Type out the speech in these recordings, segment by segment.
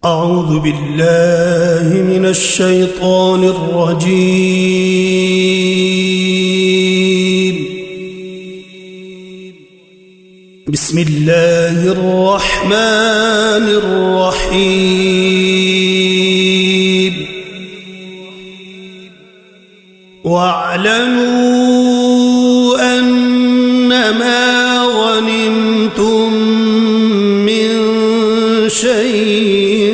أعوذ بالله من الشيطان الرجيم. بسم الله الرحمن الرحيم. واعلموا أنما غنمتم من شيء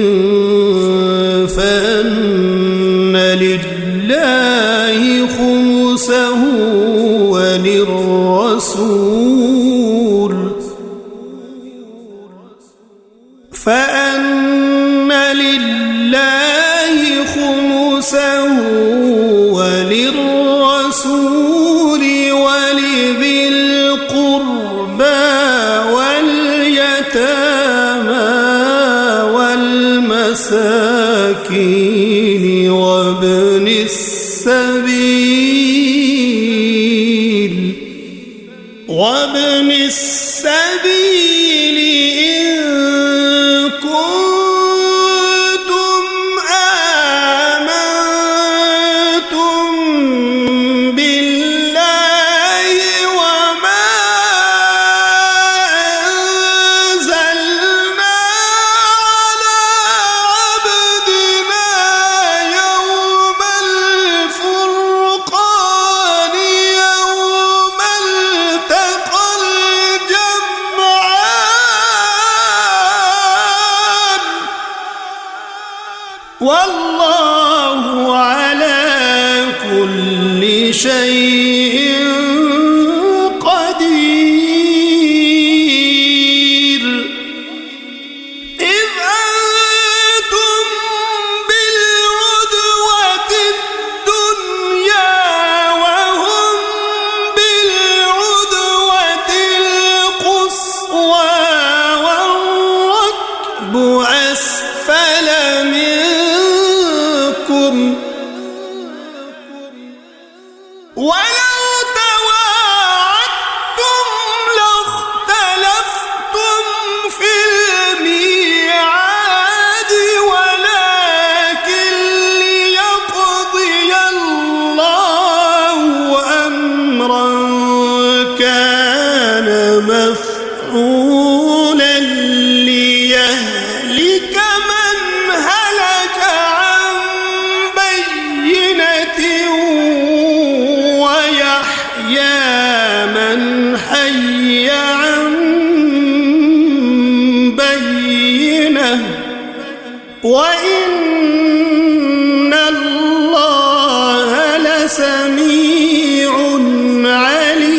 فأن لله خمسه وللرسول ولذي القربى واليتامى والمساكين وابن السبيل إن كنتم آمنتم بالله وما أنزلنا على عبدنا يوم الفرقان يوم التقى الجمعان والله على كل شيء قدير. إذ أنتم بالعدوة الدنيا وهم بالعدوة القصوى والركب أسفل منكم ولو تواعدتم لاختلفتم في الميعاد ولكن ليقضي الله أمرا كان مفعولا ليهلك من هلك عن بينة ويحيى من حي عن بينة وإن الله لسميع عليم.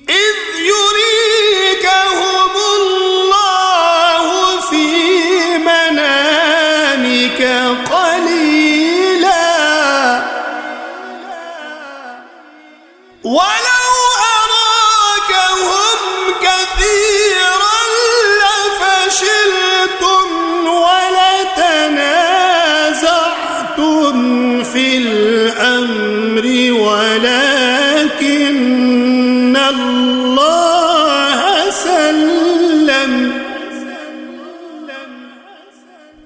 إذ يريكهم الله في منامك قليلا ولو أراكهم كثيرا لفشلتم ولتنازعتم في الأمر ولكن الله سلم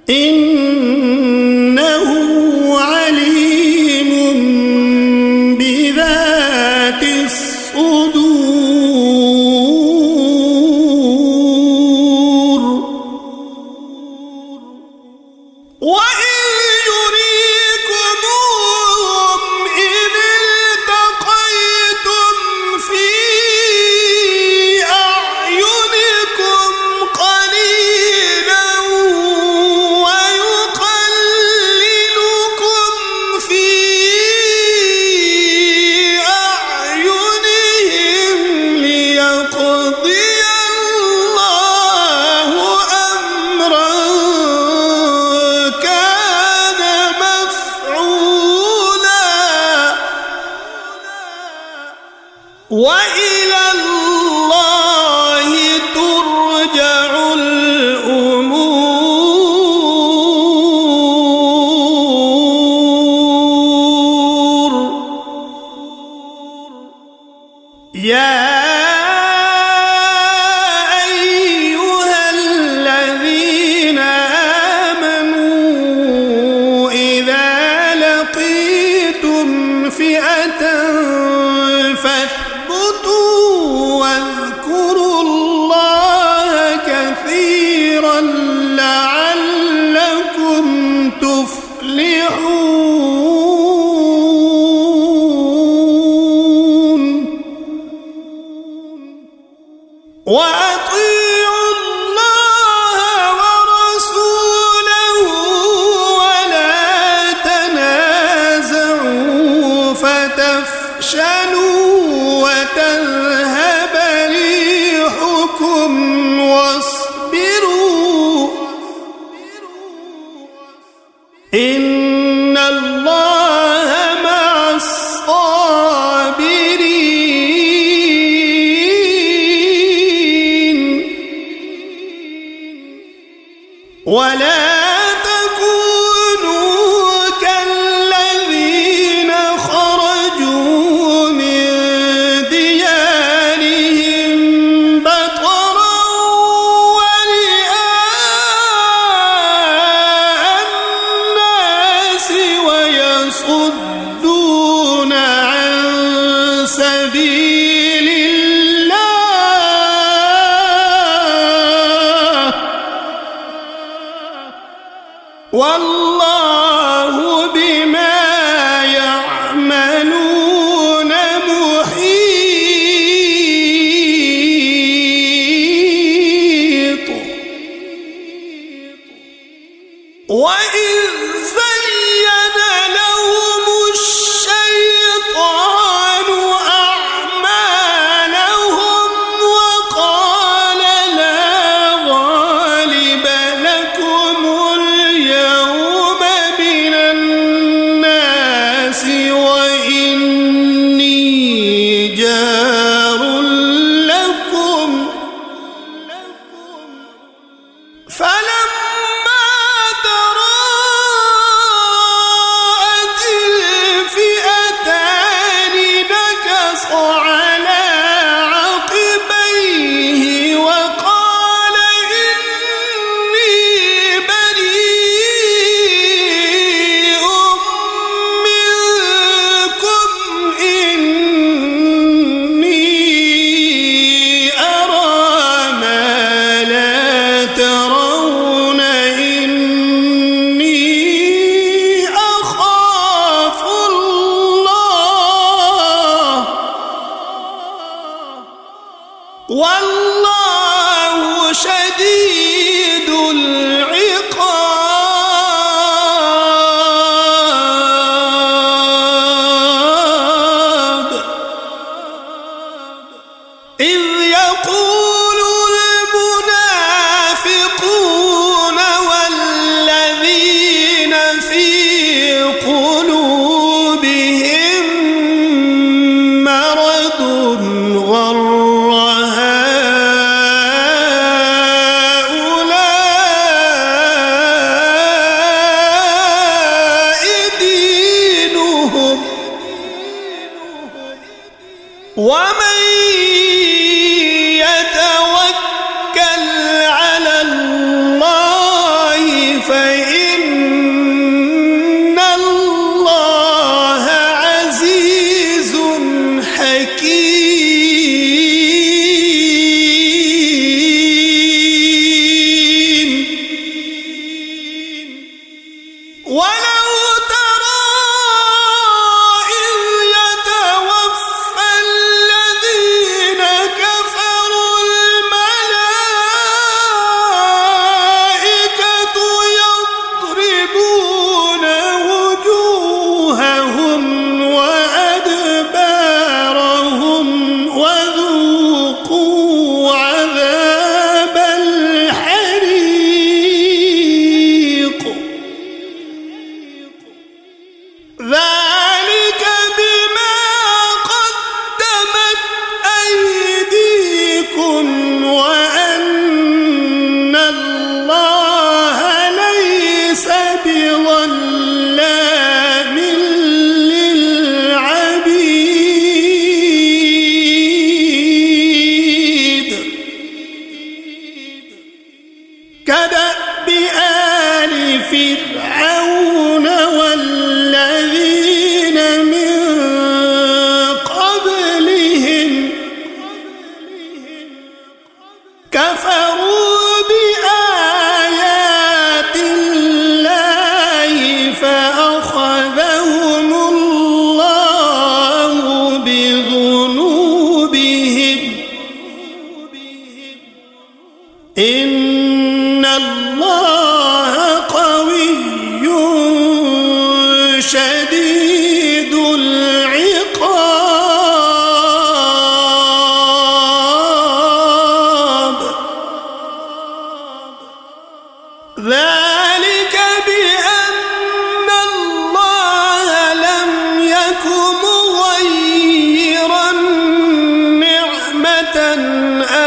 إنه عليم بذات الصدور. وإن يريكموهم إذ التقيتم في أعينكم قليلا ويقللكم في أعينهم ليقضي الله أمرا كان مفعولا وإلى الله ترجع الأمور. يا أيها الذين آمنوا إذا لقيتم فئة فاثبتوا واذكروا الله كثيرا لعلكم تفلحون وأطيعوا الله ورسوله ولا تنازعوا فتفشلوا وتذهب ريحكم واصبروا إن الله مع الصابرين ولا تكونوا كالذين خرجوا من ديارهم بطرا ورئاء الناس ويصدون عن سبيل الله والله بما يعملون محيط وإذ زين لهم الشيطان أعمالهم وقال لا غالب لكم اليوم من الناس وإني جار لكم فلما تراءت الفئتان نكص على عقبيه وقال إني بريء منكم إني أرى ما لا ترون إني أخاف الله والله شديد العقاب إذ يقول المنافقون والذين في قلوبهم مرض غر هؤلاء دينهم ومن يتوكل على الله فإن الله عزيز حكيم ولو ترى إذ يتوفى الذين كفروا الملائكة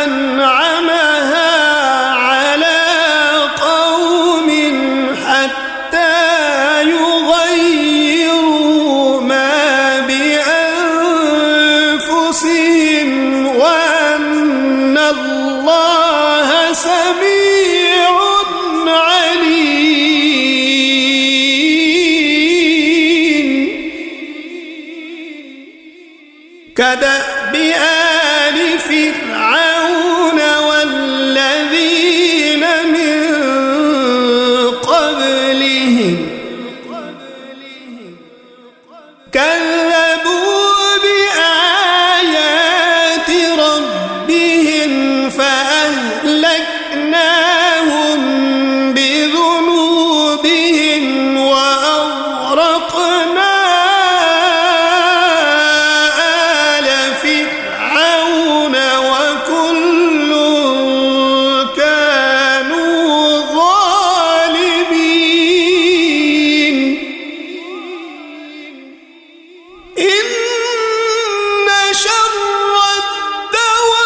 أنعمها على قوم حتى يغيروا ما بأنفسهم وأن الله سميع عليم. كدأب آل فرعون والذين من قبلهم كذبوا بآيات ربهم فأهلكناهم بذنوبهم وأغرقنا آل فرعون وكل كانوا ظالمين. إن شر الدواب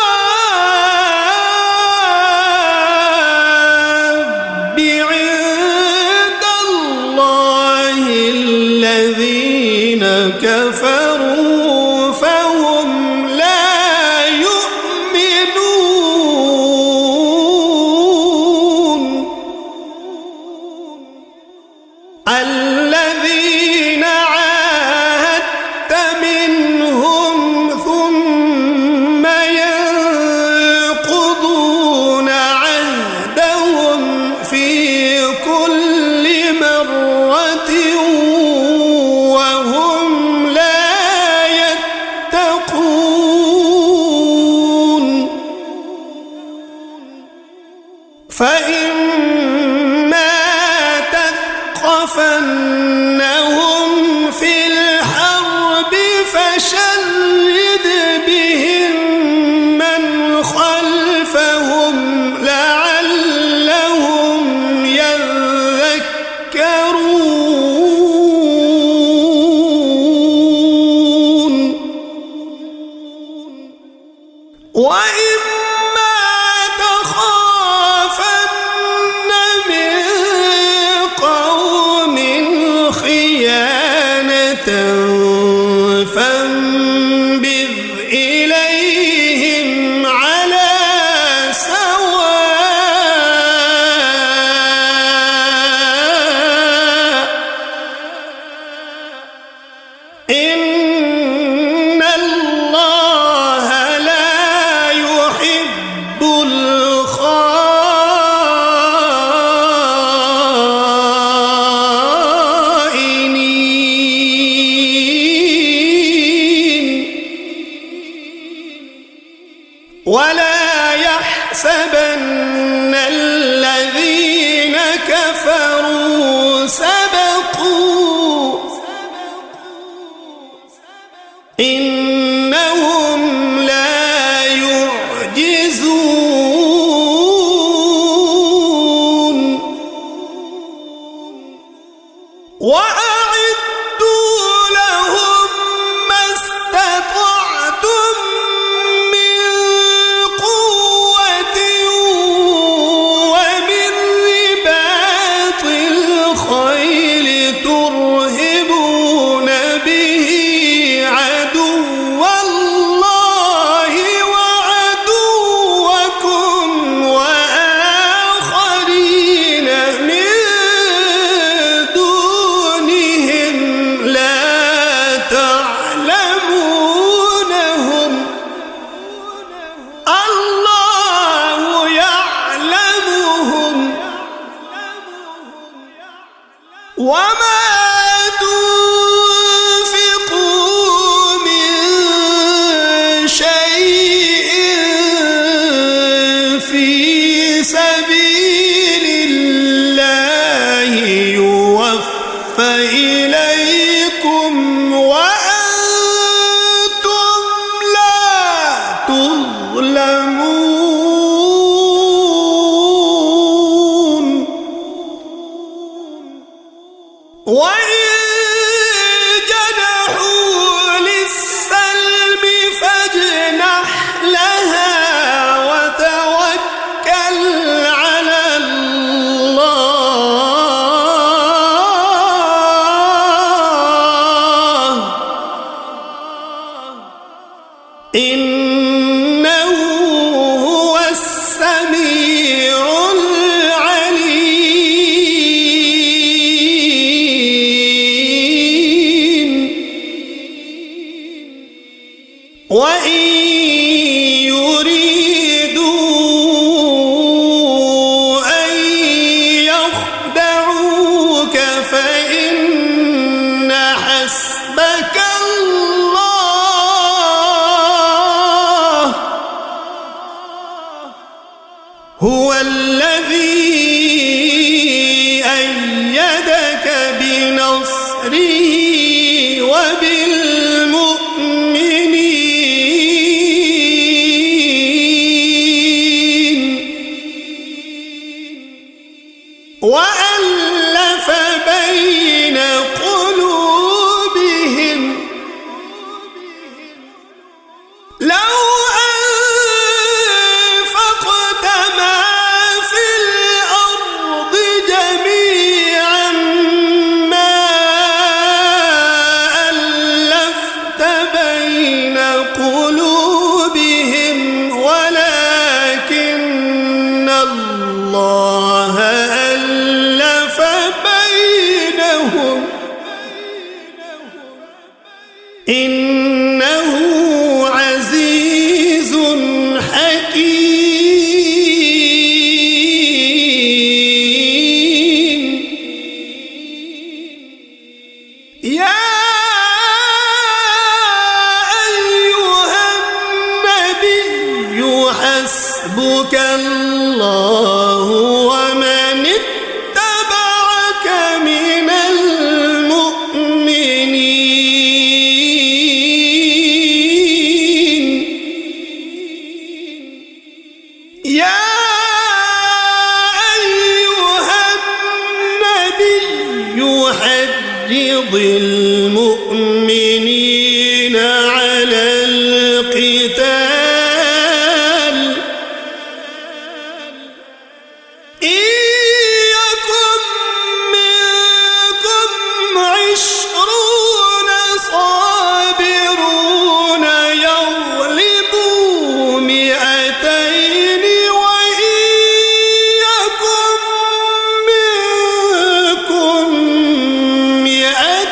عند الله الذين كفروا فهم لا يؤمنون. الذين عاهدت منهم ثم ينقضون عهدهم في كل مرة وهم لا يتقون. فإما تثقفنهم في الحرب فشرد بهم من خلفهم لعلهم يذكرون. وإما تخافن من قوم خيانة فانبذ إليهم على سواء. إن الله لا يحب الخائنين. ولا يحسبن الذين كفروا سبقوا إنهم لا يعجزون. وأعدوا لهم ما استطعتم من قوة إنه هو السميع العليم وإن يريدوا أن يخدعوك فإن حسبك هو الذي أيدك بنصره وبالمؤمنين وألف بين قلوبهم لو أنفقت ما في الأرض جميعا ما ألفت بين قلوبهم ولكن الله ألف بينهم إنه عزيز حكيم يا أيها النبي حسبك الله ومن اتبعك من المؤمنين يا أيها النبي حرض المؤمنين على القتال إن يكن منكم 20 صابرون يغلبوا 200 وإن يكن منكم 100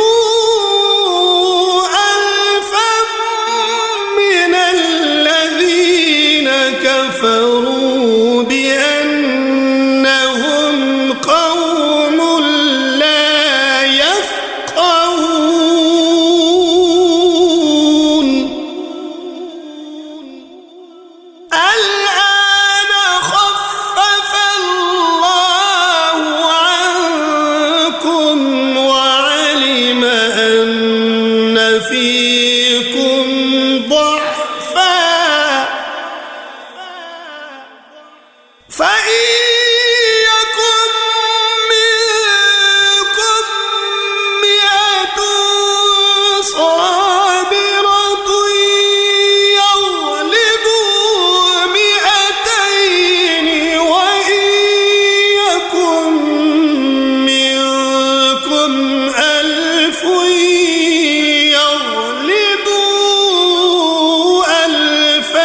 يغلبوا 1000 من الذين كفروا بأنهم قوم لا يفقهون الآن خفف الله عنكم وعلم أن فيكم ضعفا فإن يكن منكم 100 صابرة يغلبوا 200 وإن يكن منكم 1000 يغلبوا 2000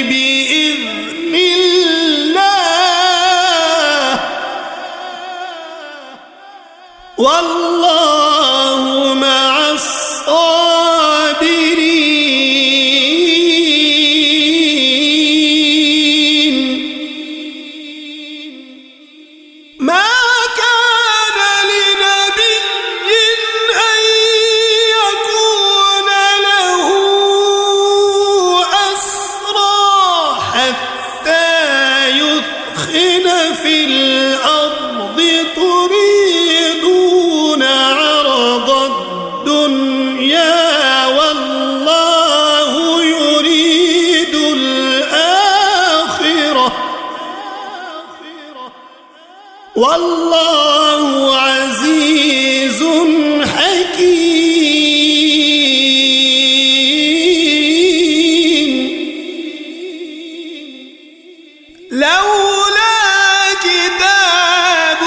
بإذن الله والله مع الصابرين ما كان لنبي أن يكون له أسرى حتى يثخن في الأرض تريدون عرض الدنيا والله يريد الآخرة والله عزيز حكيم لولا كتاب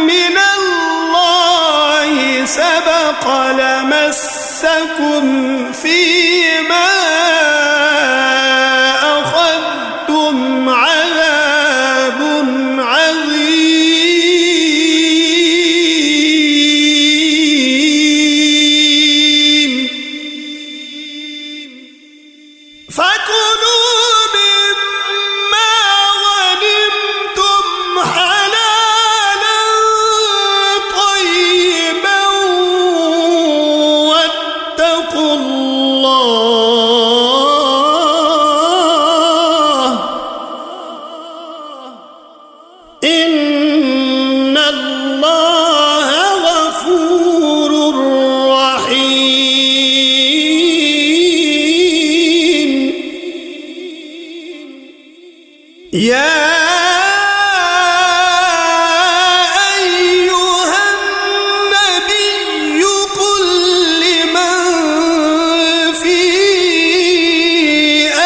من الله سبق لمسكم فيما أخذتم عذاب عظيم فكلوا مما غنمتم حلالا طيبا واتقوا الله إن الله غفور رحيم يا أيها النبي قل لمن في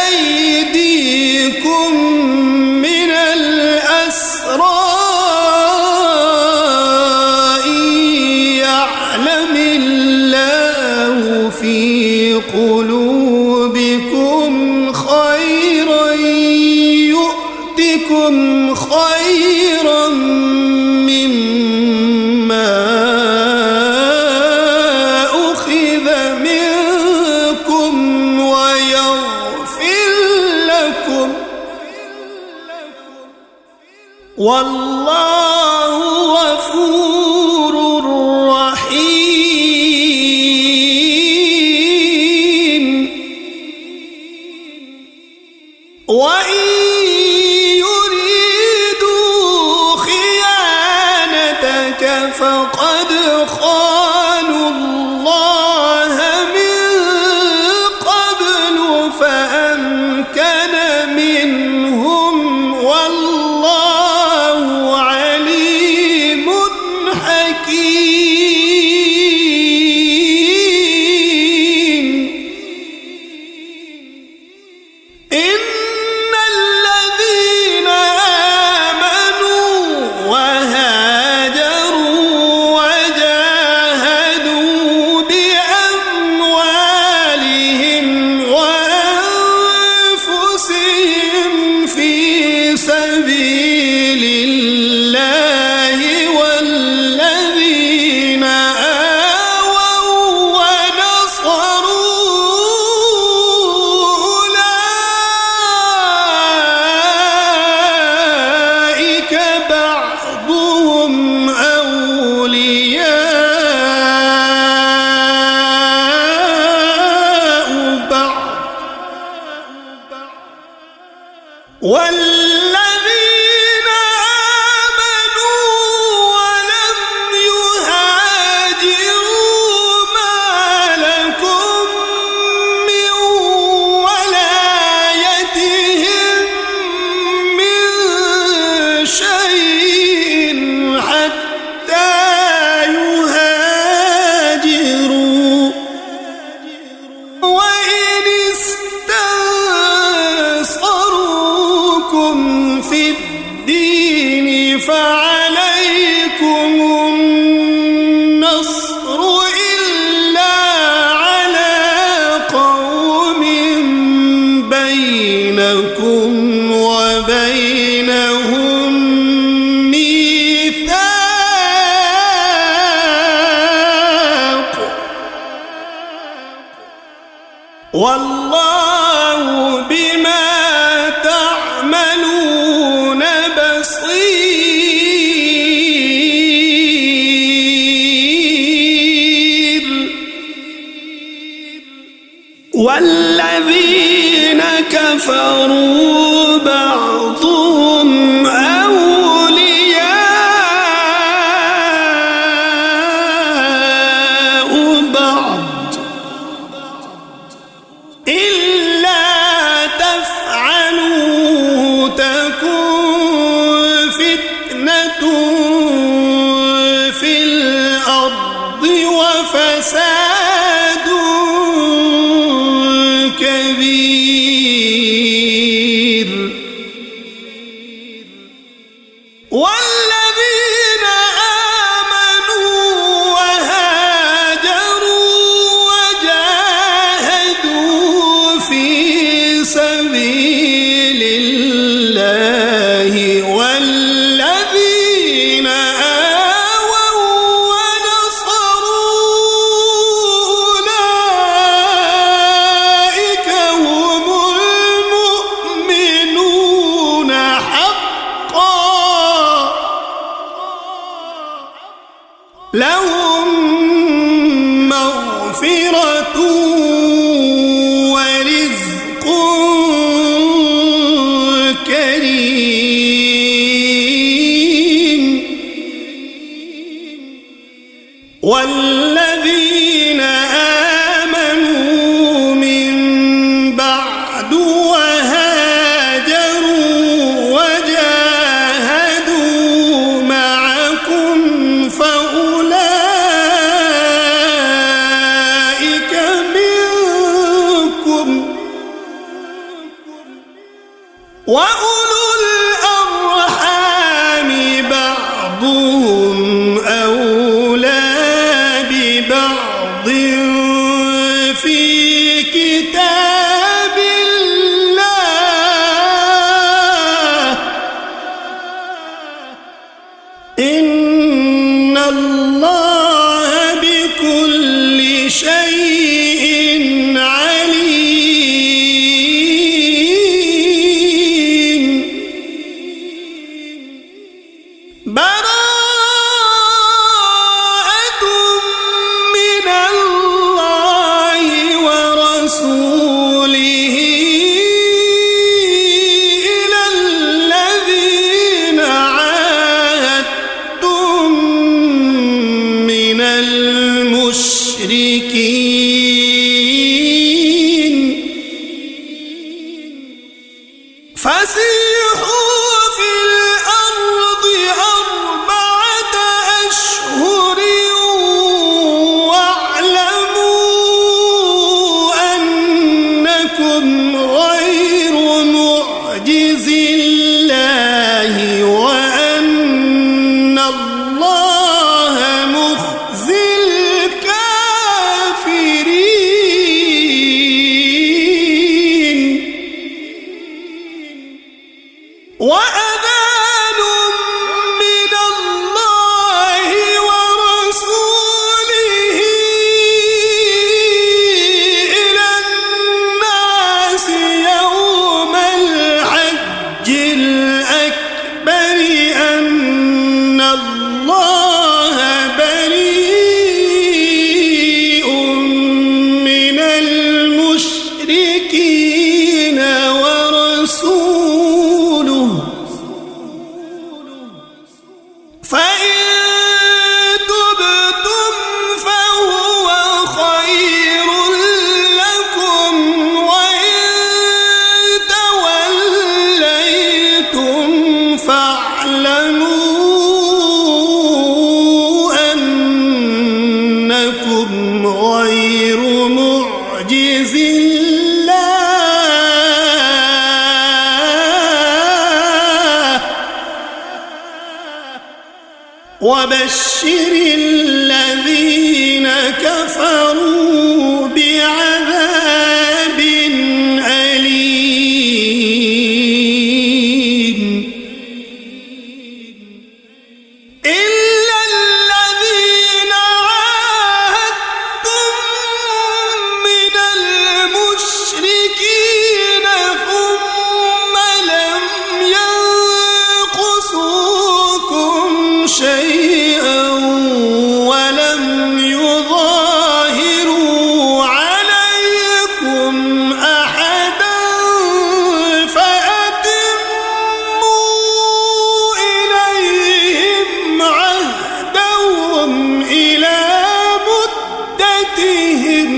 أيديكم من الأسرى إن يعلم الله في قلوبكم خيرا يؤتكم خيرا مما أخذ منكم ويغفر لكم والله غفور رحيم وإن يريدوا خيانتك فقد خانوا الله من قبل فأمكن منهم والله عليم حكيم إن الذين آمنوا وهاجروا وجاهدوا بأموالهم وأنفسهم في سبيل الله والذين آووا ونصروا أولئك بعضهم أولياء بعض والذين آمنوا ولم يهاجروا ما لكم من ولايتهم من شيء حتى يهاجروا وإن استنصروكم في الدين فعليكم النصر إلا على قوم بينكم وبينهم ميثاق والله بما تعملون بصير والذين كفروا بعضهم أولياء بعض إلا تفعلوا تكن فتنة في الأرض وفساد كبير والذين آمنوا وهاجروا مغفرة ورزق كريم. والذين آمنوا من بعد وهاجروا وجاهدوا معكم فأولئك منكم، وأولو الأرحام بعضهم أولى ببعض في كتاب الله، إن الله بكل شيء عليم. براءة من الله ورسوله إلى الذين عاهدتم من المشركين، فسيحوا في الأرض 4 أشهر واعلموا أنكم غير معجزي الله وأن الله مخزي الكافرين. وأذان من الله ورسوله إلى الناس يوم الحج الأكبر أن الله بريء من المشركين ورسوله، فإن تبتم فهو خير لكم، وإن توليتم فاعلموا أنكم غير معجزي الله. وبشر الذين كفروا بعذاب أليم. إلا الذين عاهدتم من المشركين ثم لم ينقصوكم شيئا ولم يظاهروا عليكم أحدا فأتموا إليهم عهدهم إلى مدتهم،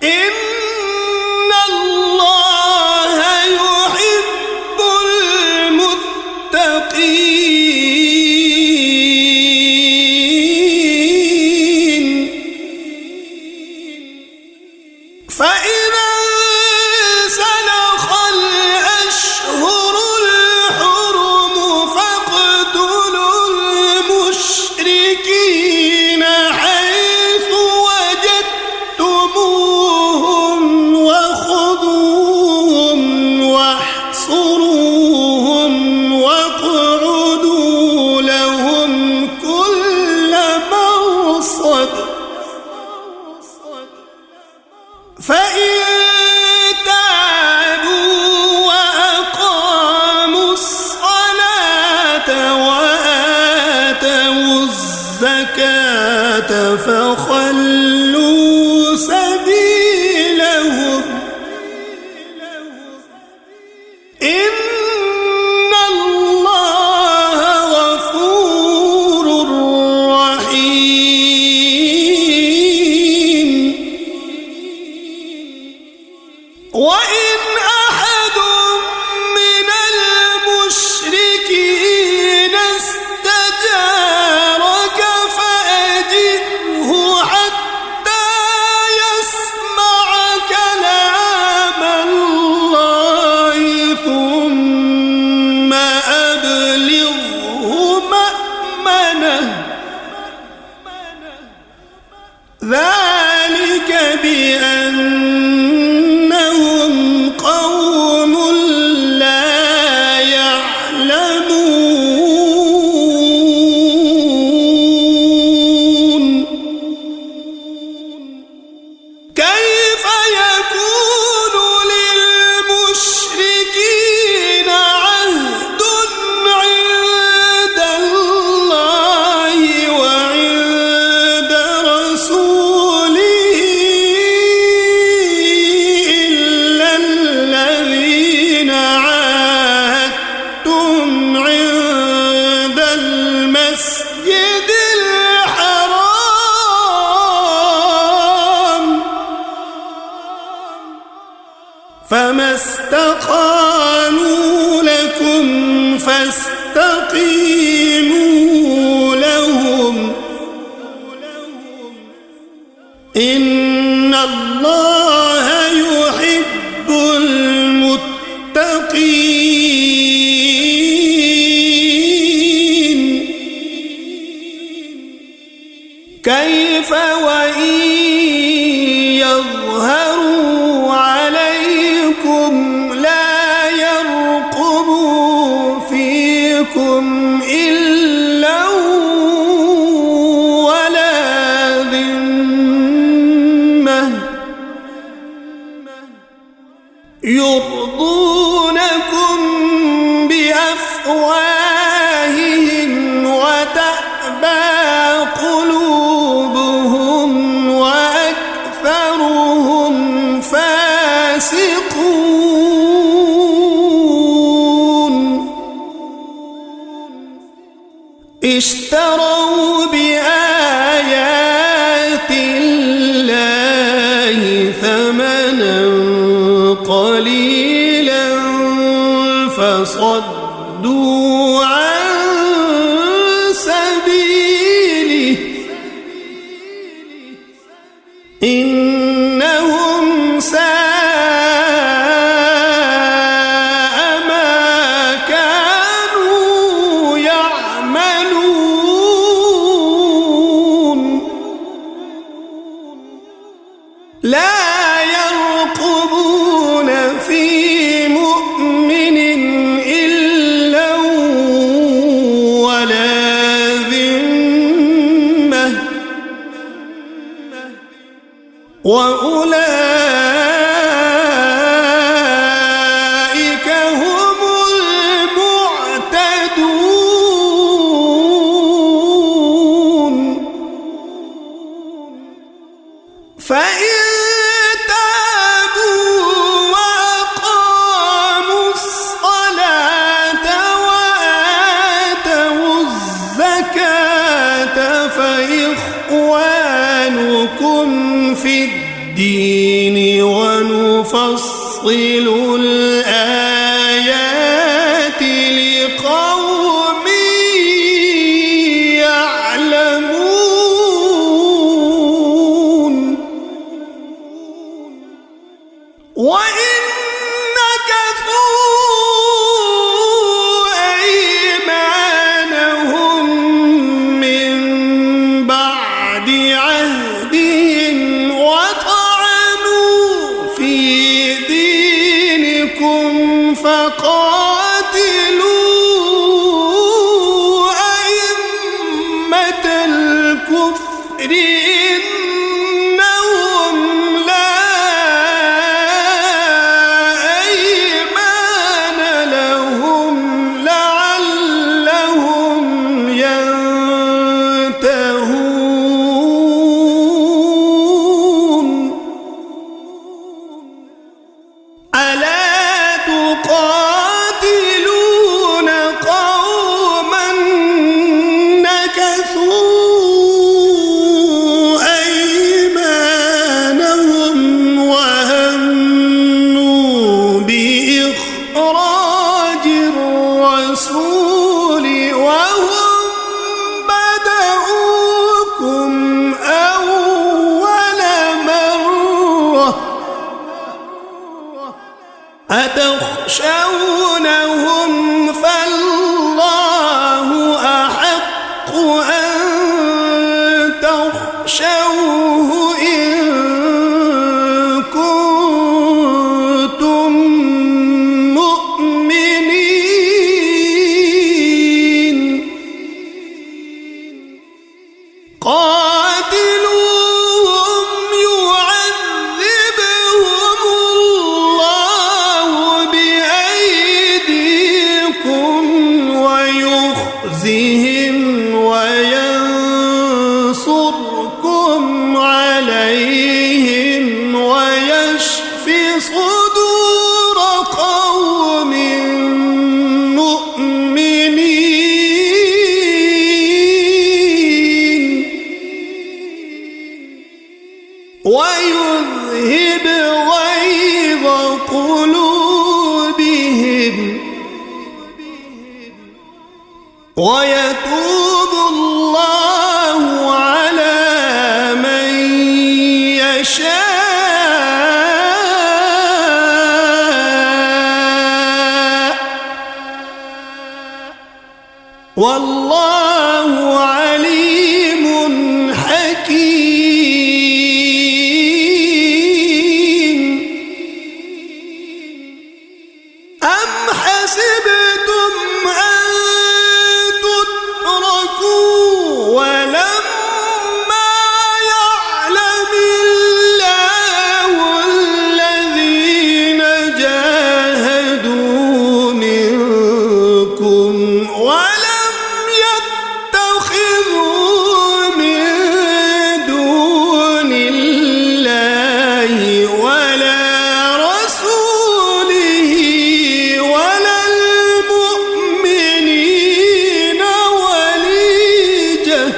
إن الله يحب المتقين. فإذا انسلخ الأشهر الحرم فاقتلوا المشركين حيث وجدتموهم وخذوهم واحصروهم واقعدوا لهم كل مرصد. فإن تابوا وأقاموا الصلاة وآتوا الزكاة فخلوا سبيلهم إن الله غفور رحيم وإن أحد من المشركين استجارك فأجره حتى يسمع كلام الله ثم أبلغه مأمنه ذلك بأنهم قوم لا يعلمون كيف يكون للمشركين عهد عند الله وعند رسوله إلا الذين عاهدتم عند المسجد الحرام فما استقاموا لكم فاستقيموا لهم إن الله يحب المتقين كيف وإن يظهروا عليكم لا يرقبوا فيكم إلا ولا ذمة يرضونكم بأفواههم وتأبى قلوبهم وأكثرهم فاسقون اشتروا بآيات الله ثمنا قليلا فصدوا عن سبيله إنهم ساء ما كانوا يعملون لا يرقبون في مؤمن إلا ولا ذمة وأولئك هم المعتدون فإن تابوا وأقاموا الصلاة وآتوا الزكاة فإخوانكم في الدين ونفصل الآيات لقوم يعلمون وإن نكثوا أيمانهم من بعد عهدهم وطعنوا في دينكم فقاتلوا أئمة الكفر إنهم لا أيمان لهم لعلهم ينتهون فاخشوه إن كنتم مؤمنين قاتلوهم يعذبهم الله بأيديكم ويخزهم وينصركم عليهم ويشف صدور قوم مؤمنين ويذهب غيظ قلوبهم ويتوب الله على من يشاء والله عليم حكيم أم حسبتم أن تتركوا ولما يعلم الله الذين جاهدوا منكم ولم يتخذوا من دون الله ولا رسوله ولا المؤمنين وليجة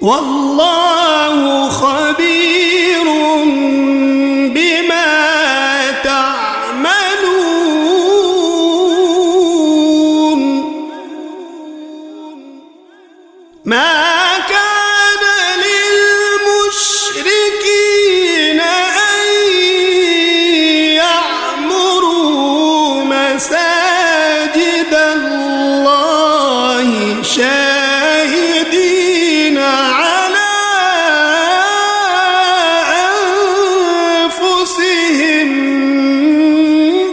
والله خبير بما تعملون ما كان للمشركين أن يعمروا مساجد الله شاهدين على أنفسهم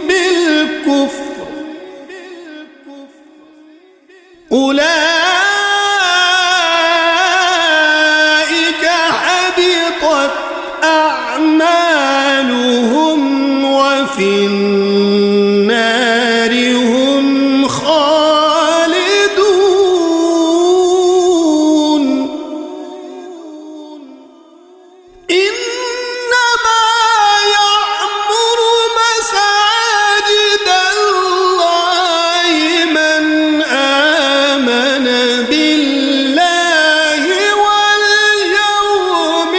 بالكفر أولئك حبطت أعمالهم وفي النار هم خالدون إنما يعمر مساجد الله من آمن بالله واليوم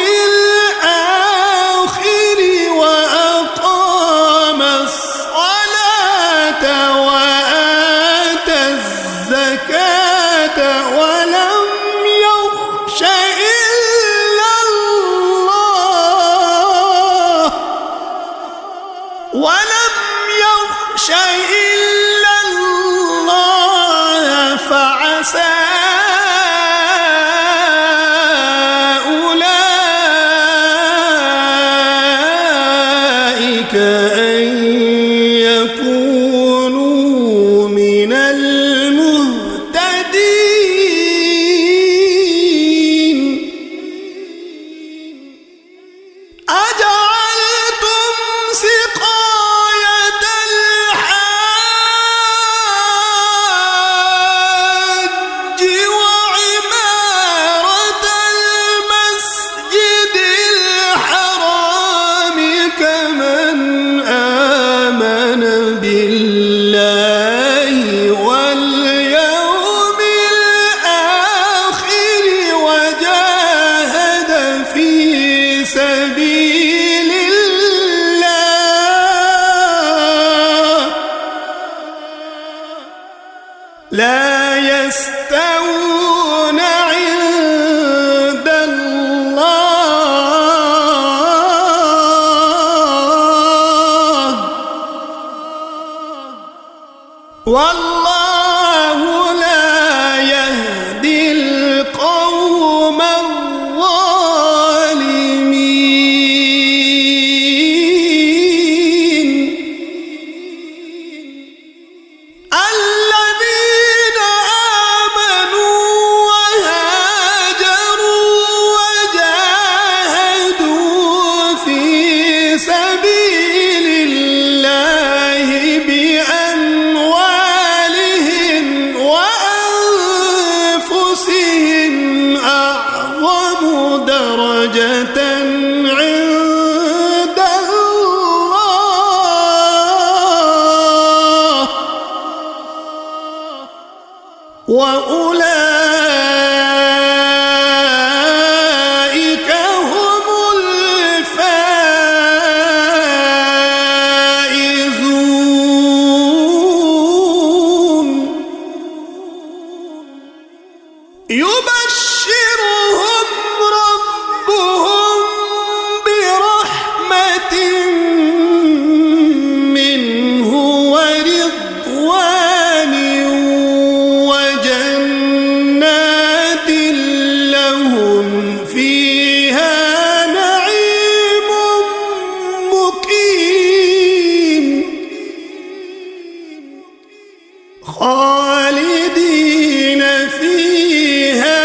الآخر وأقام الصلاة وآتى الزكاة ولم يخش إلا الله فعسى أولئك أن يكونوا من المهتدين أجعلتم سقاية الحاج وعمارة المسجد الحرام كمن آمن بالله واليوم الآخر وجاهد في سبيل الله لا يستوون عند الله والله لا يهدي القوم يبشرهم ربهم برحمة منه ورضوان وجنات لهم فيها نعيم مقيم خالدين فيها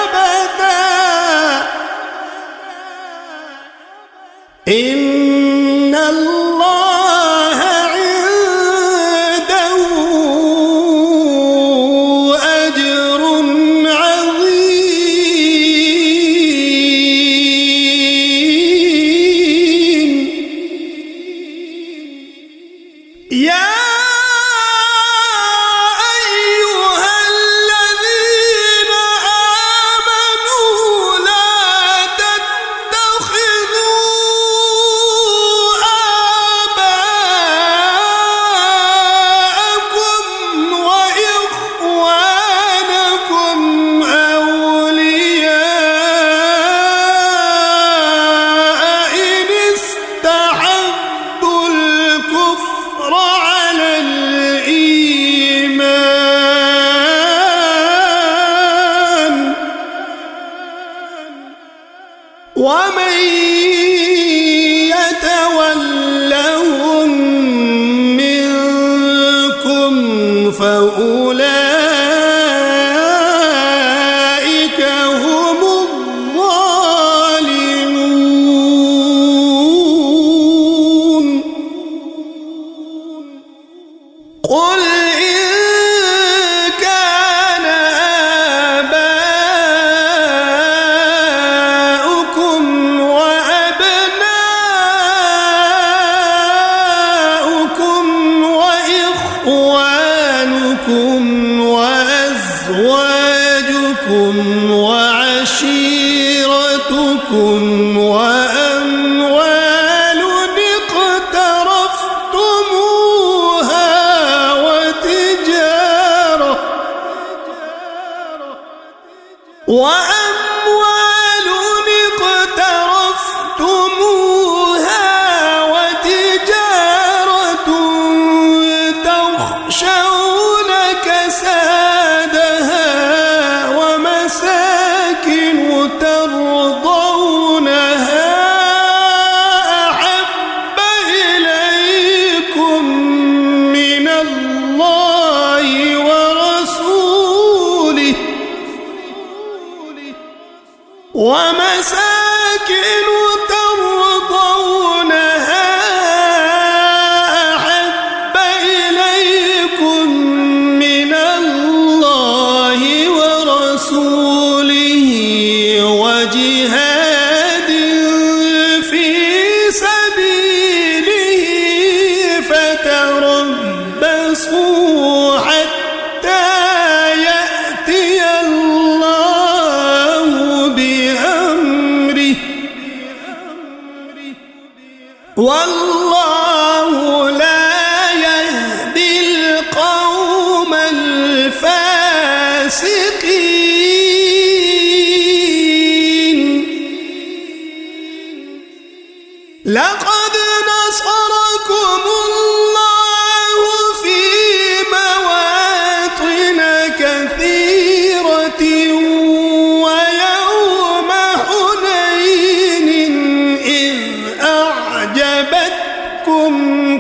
أبدا إن الله عنده أجر عظيم يا أيها الذين آمنوا لا تتخذوا آباءكم وإخوانكم أولياء إن استحبوا الكفر على الإيمان ومن يتولهم منكم فأولئك هم الظالمون قل إن كان آباؤكم وأبناؤكم وإخوانكم وأزواجكم وعشيرتكم وأموال اقترفتموها وتجارة تخشون كسادها ومساكن ترضونها أحب إليكم من الله ورسوله ومساكن ترضونها أحب إليكم من الله ورسوله وجهاد في سبيله فتربصوا حتى يأتي الله بأمره والله لا يهدي القوم الفاسقين لقد نصركم الله في مواطن كثيرة ويوم حنين إذ أعجبتكم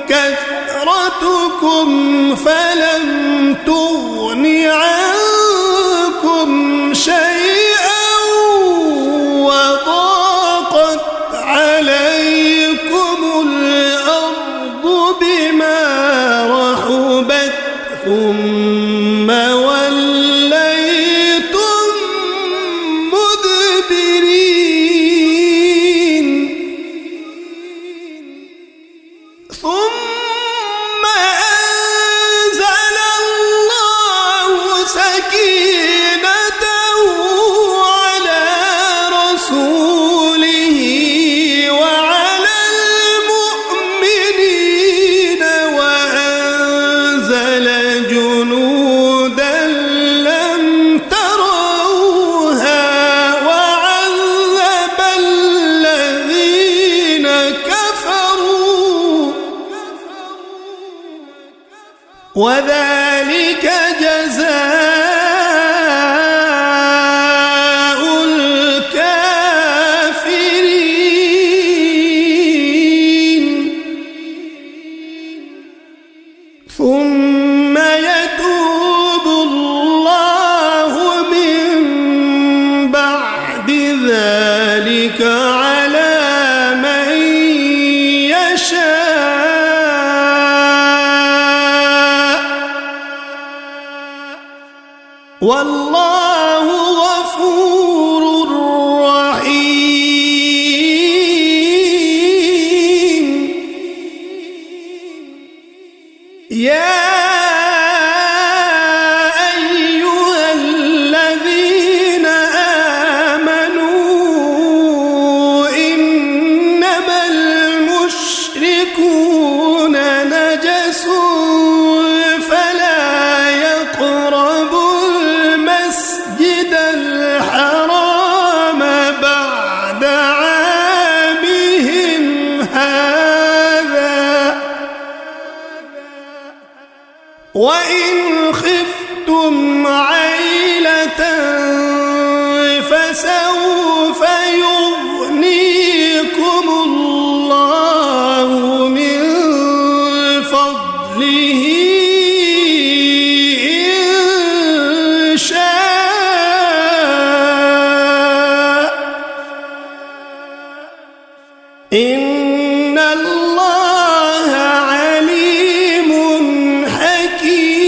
كثرتكم فلم تغن عنكم شيئا وضاقت عليكم الأرض بما رحبت ثم وليتم مدبرين ثم أنزل وذلك جزاء الكافرين ثم يتوب الله من بعد ذلك على من يشاء والله غفور رحيم. يا أيها الذين آمنوا إنما المشركون نجس فلا يقربوا المسجد الحرام بعد عامهم هذا وإن خفتم عيلة فسوف يغنيكم الله من فضله إن شاء إن الله عليم حكيم.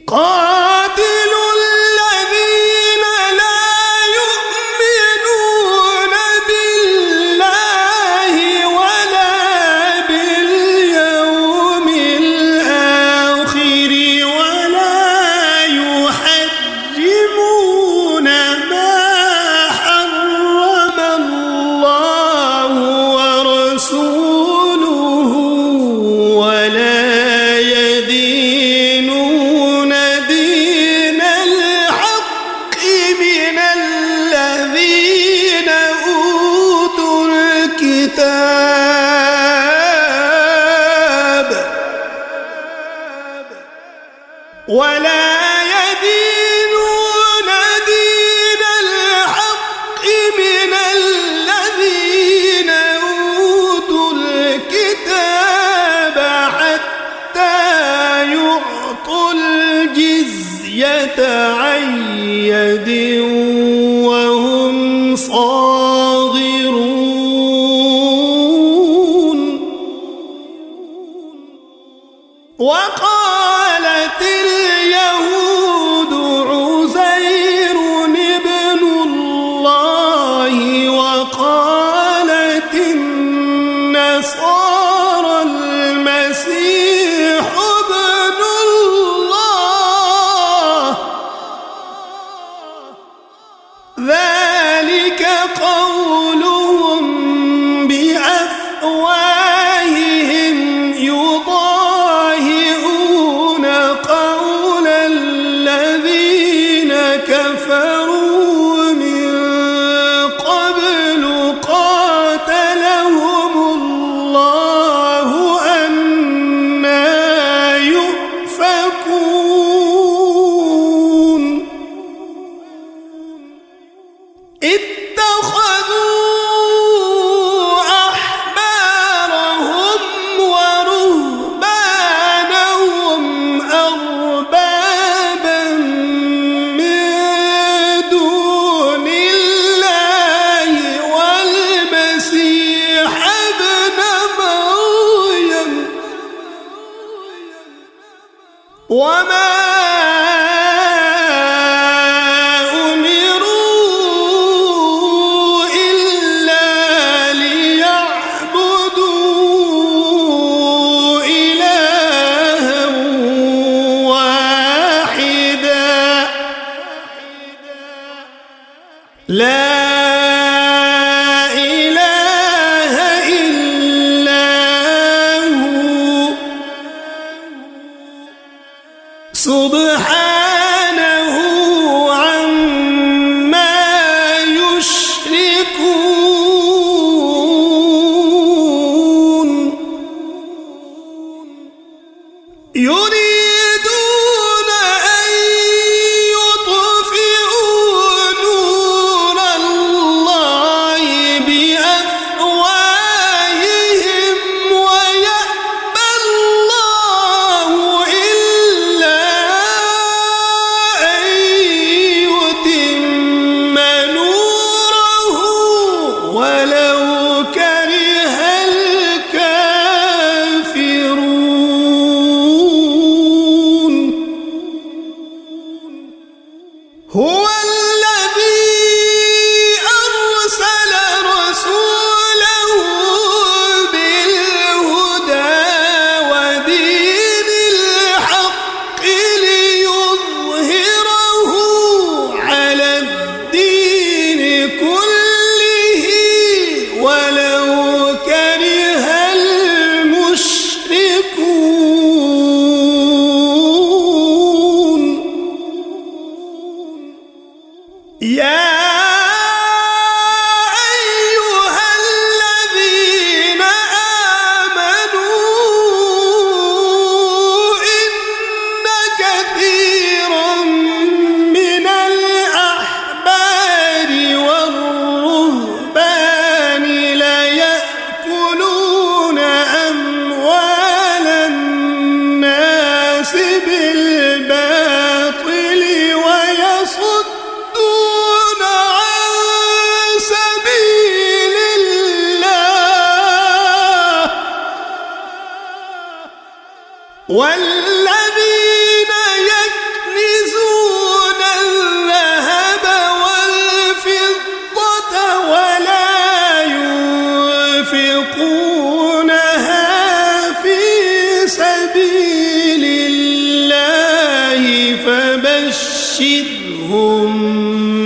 قاتلوا الذين لا يؤمنون بالله ولا باليوم الآخر ولا يحرمون ما حرم الله ورسوله ولا يدينون دين الحق من الذين أوتوا الكتاب ولا يدينون دين الحق من الذين أوتوا الكتاب حتى يعطوا الجزية عن يد وهم صاغرون. وقالت اليهود عزير ابن الله وقالت النصارى المسيح ابن الله ذلك قولهم بأفواههم يضاهئون قول الذين كفروا من قبل قاتلهم الله أنى يؤفكون. اتخذوا أحبارهم ورهبانهم أربابا من دون الله والمسيح ابن مريم وما أمروا إلا ليعبدوا إلها واحدا لا إله إلا هو سبحانه عما يشركون. يريدون أن يطفئوا نور الله بأفواههم ويأبى الله إلا أن يتم نوره ولو كره الكافرون. هو الذي أرسل رسوله بالهدى ودين الحق ليظهره على الدين كله ولو كره المشركون. يا أيها الذين آمنوا إن كثيرا من الأحبار والرهبان ليأكلون أموال الناس بالباطل ويصدون عن سبيل الله والذين يكنزون الذهب والفضة ولا ينفقونها في سبيل الله فبشرهم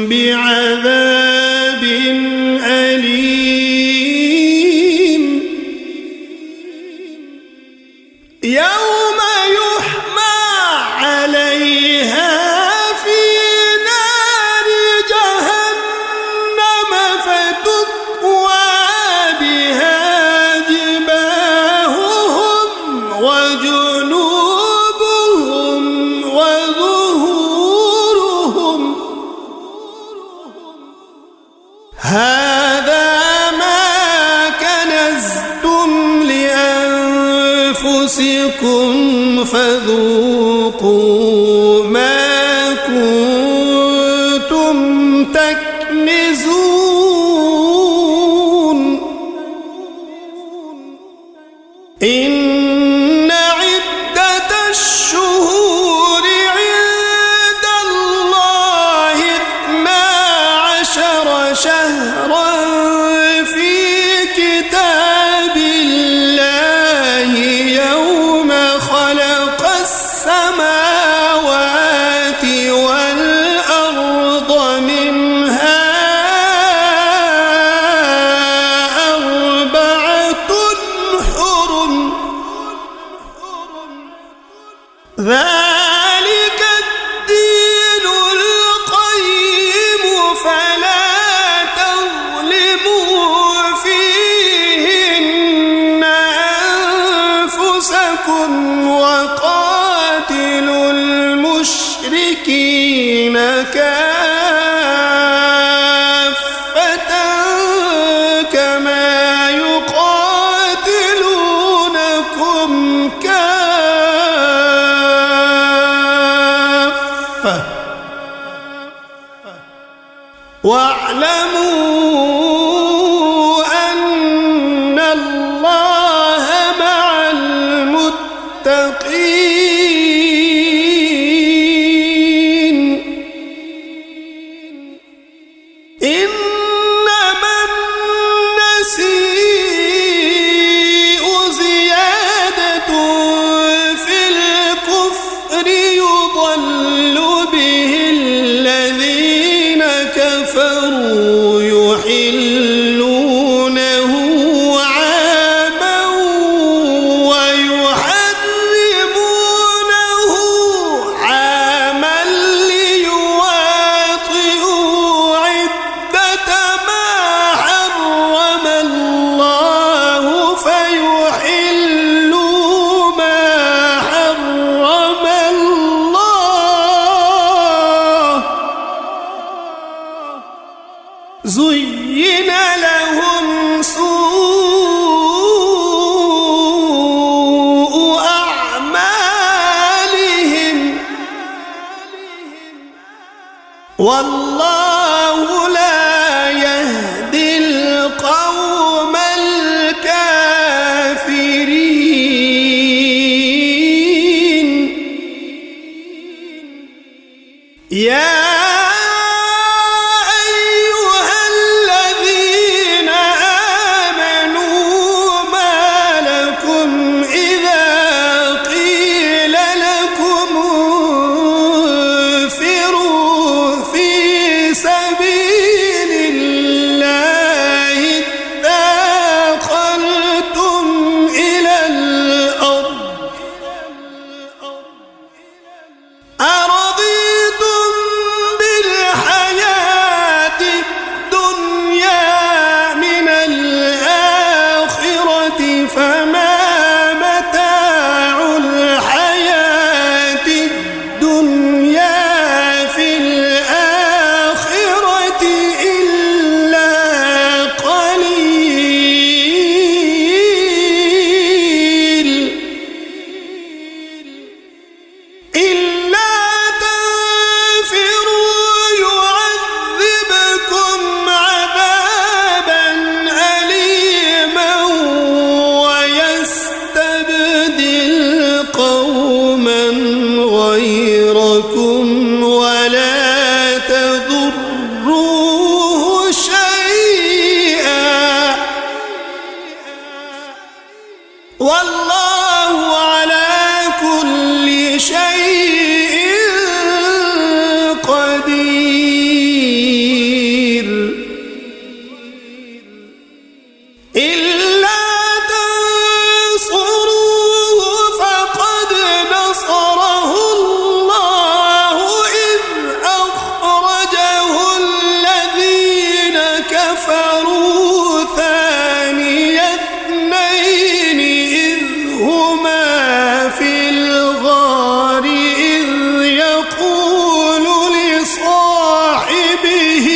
بعذاب أليم. يوم يحمى عليها في نار جهنم فتكوى بها جباههم وجنوبهم وظهورهم. هذا ما كنزتم لأنفسكم فذوقوا ما كنتم تكنزون. إن عدة الشهور عند الله 12 شهرا في كتاب الله يوم خلق السماوات والأرض منها 4 حرم ذلك الدين القيم فلا تظلموا فيهن أنفسكم وقاتلوا المشركين كافة كما يقاتلونكم كافة واعلموا أن الله مع المتقين. إنما النسيء زيادة في الكفر يضل به الذين كفروا والله لا يهدي القوم الكافرين. يا أيها الذين آمنوا ما لكم إذا قيل لكم انفروا في سبيل الله اثاقلتم إلى الأرض أرضيتم بالحياة الدنيا من الآخرة فما متاع الحياة الدنيا في الآخرة إلا قليل. إلا تنفروا يعذبكم عذابا أليما ويستبدل قوما غيركم ولا تضروه شيئا والله على كل شيء قدير. إلا تنصروه فقد نصره الله إذ أخرجه الذين كفروا ثاني اثنين إذ هما في الغار إذ يقول لصاحبه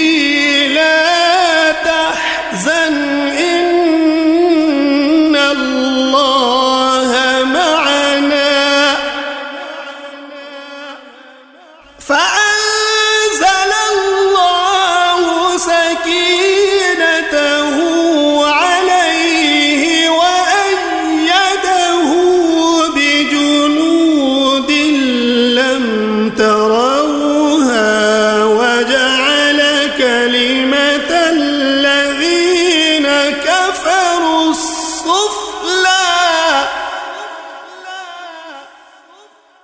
لا تحزن إن الله معنا فأنزل الله سكينته عليه وأيده بجنود لم تروها وجعل كلمة الذين كفروا السفلى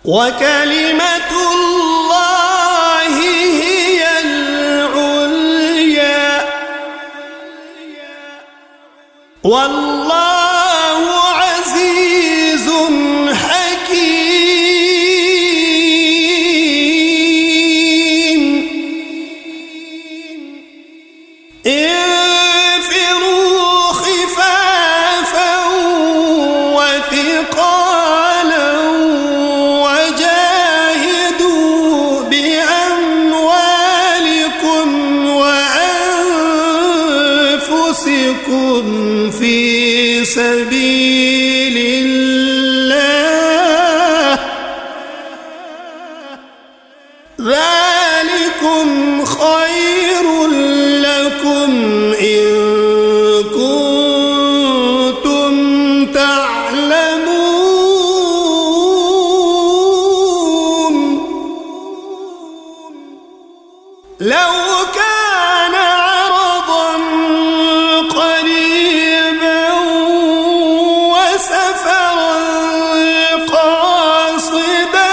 وكلمة الله هي العليا والله عزيز حكيم. انفروا خفافا وثقالا وجاهدوا بأموالكم وأنفسكم في سبيل الله ذلكم خير لكم إن كنتم تعلمون. لو كان عرضا قريبا وسفرا قاصدا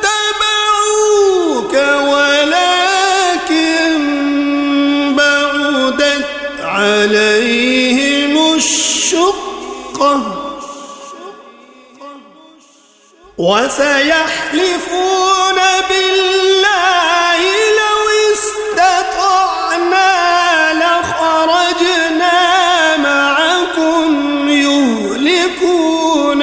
لاتبعوك ولكن بعدت عليهم الشقة وسيحلفون بالله لو استطعنا لخرجنا معكم يهلكون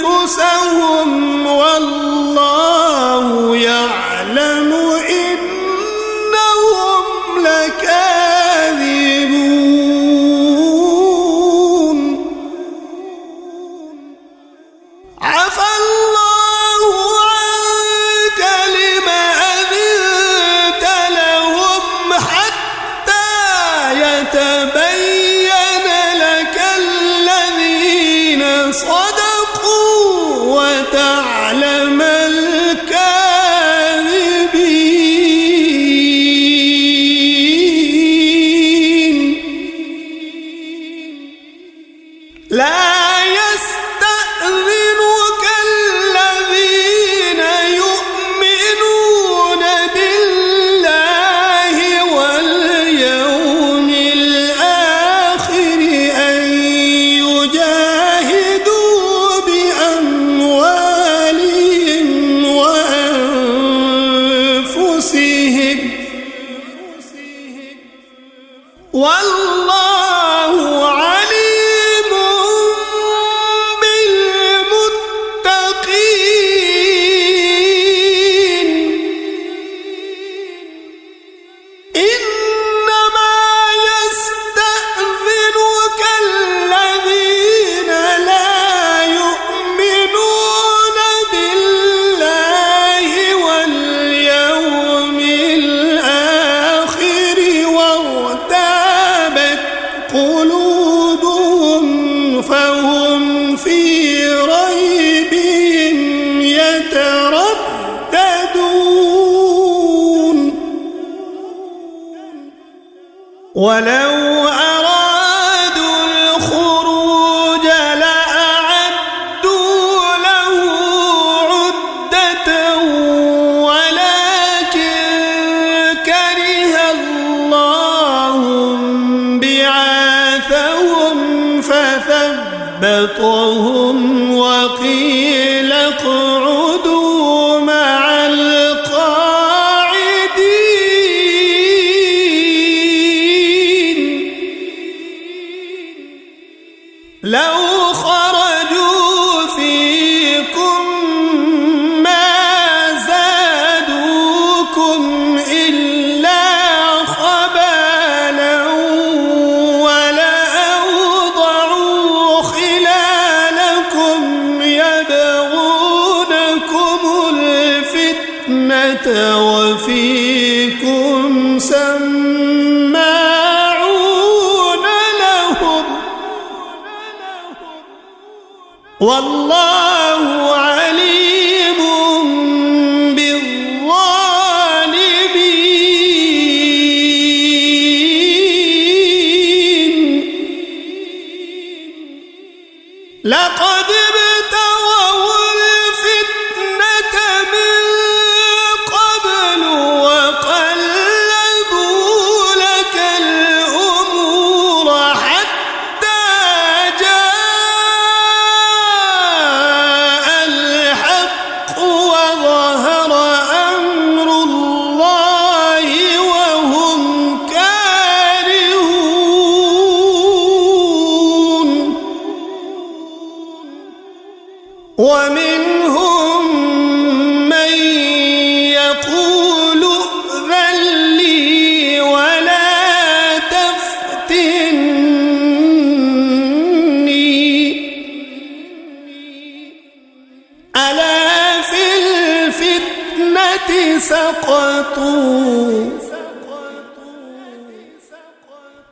أنفسهم والله يعلم إنهم لكاذبون. عفى الله عنك لم صدقوا وتعلم الكاذبين. لا يستأذنك الذين يؤمنون بالله واليوم الآخر أن يجاهدوا بأموالهم وأنفسهم، والله عليم بالمتقين. إنما يستأذنك الذين لا يؤمنون بالله واليوم الآخر وارتابت قلوبهم فهم في ريبهم يترددون. ولو أرادوا الخروج لأعدوا له عدة ولكن كره الله بعاثهم فثبطهم وقيل اقعدوا مع القاعدين. لو خرجوا فيكم ما زادوكم إلا خبالا ولأوضعوا خلالكم يبغونكم الفتنة وفيكم سماعون لهم، والله عليم بالظالمين. لقد ابتغوا الفتنة من قبل وقلبوا لك الأمور حتى جاء الحق وظهر أمر الله وهم كارهون. ومنهم من يقول ائذن لي ولا تفتني، ألا في الفتنة سقطوا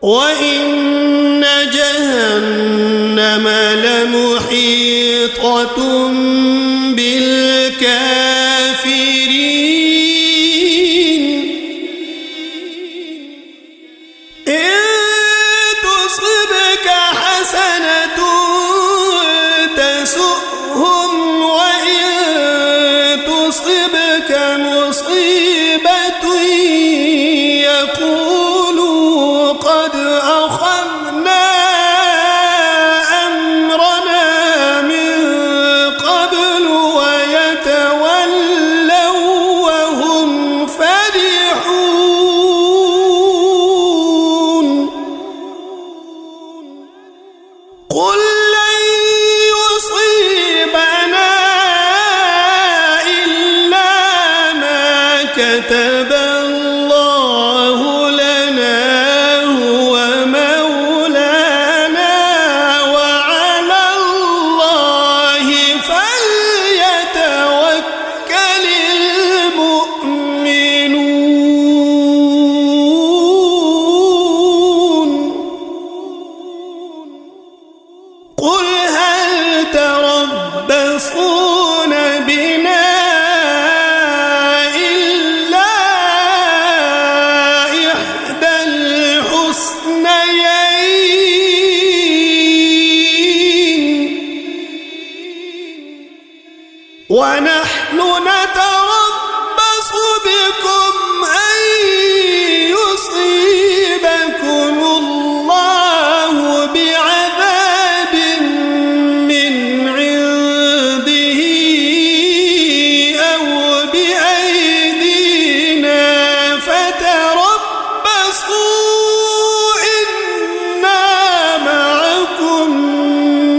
وإن جهنم لمحيطة بالكافرين. إن تصبك حسنة تسؤهم وإن تصبك مصيبة يقولوا قد أخذنا أمرنا من قبل ويتولوا وهم فرحون. قل لن يصيبنا إلا ما كتب الله لنا هو مولانا وعلى الله فليتوكل المؤمنون. قل هل ونحن نتربص بكم أن يصيبكم الله بعذاب من عنده أو بأيدينا فتربصوا إنا معكم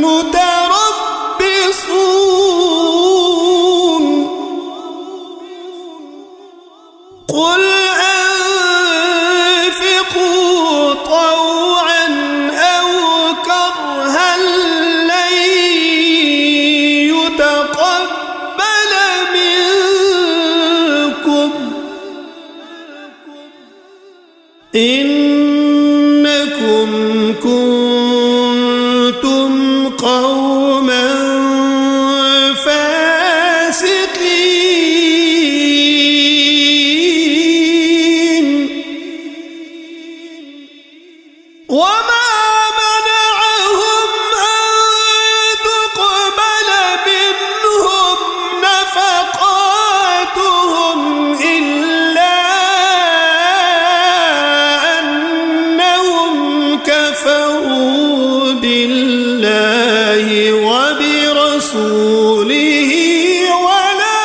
متربصون قل أنفقوا طوعا أو كرها لن يتقبل منكم إنكم كنتم قوما فاسقين وما منعهم أن تقبل منهم نفقاتهم إلا أنهم كفروا بالله وبرسوله ولا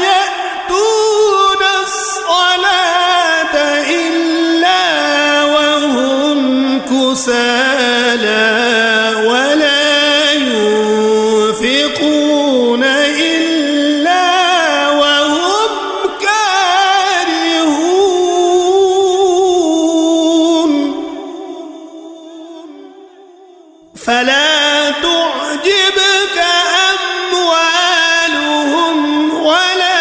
يأتون الصلاة إلا وهم كسالى ولا ينفقون إلا وهم كارهون فلا تعجبك أموالهم ولا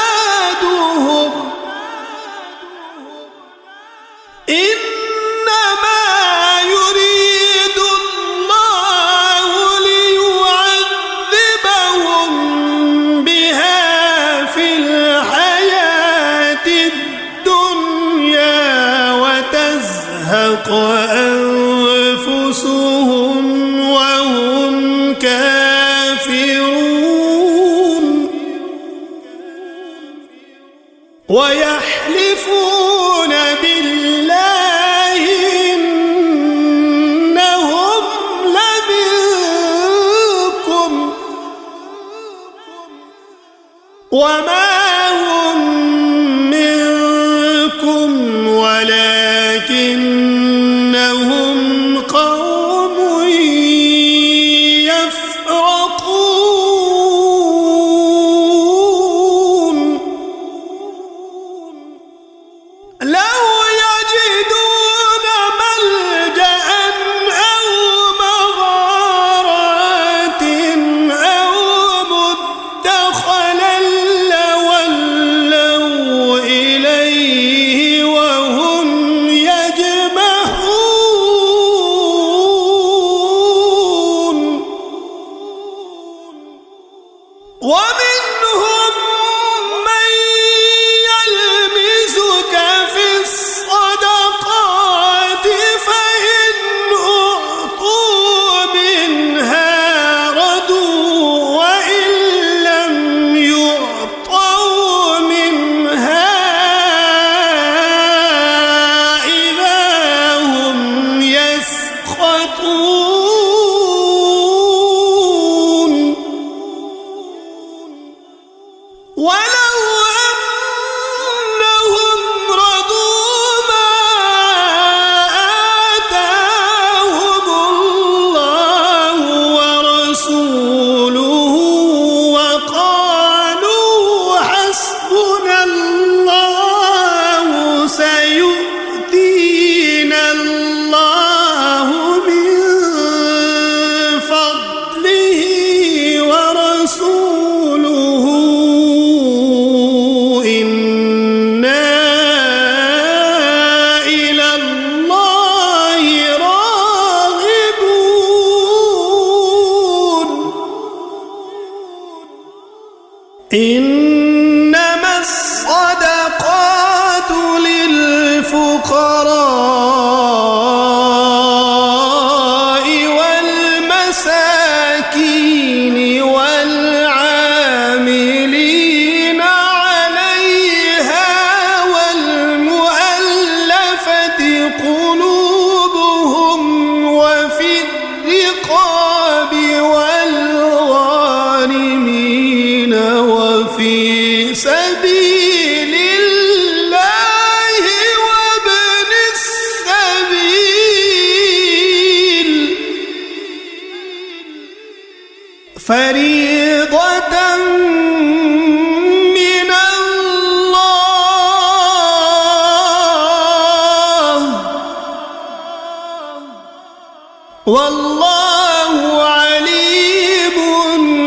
أولادهم إنما يريد الله ليعذبهم بها في الحياة الدنيا وتزهق أنفسهم وهم كافرون ويحلفون بالله إنهم لمنكم وما هم منكم ولكنهم قوم يفرقون لو يجدون ملجأ أو مغارات أو مدخلا لولوا إليه وهم يجمحون ومنهم من يلمزك في الصدقات فإن أعطوا منها ردوا وإن لم يعطوا منها إذا هم يسخطون ولو أنهم رضوا ما آتاهم الله ورسوله وقالوا حسبنا الله سيؤتينا الله من فضله ورسوله إنا إلى الله راغبون إنما الصدقات للفقراء والمساكين فريضة من الله والله عليم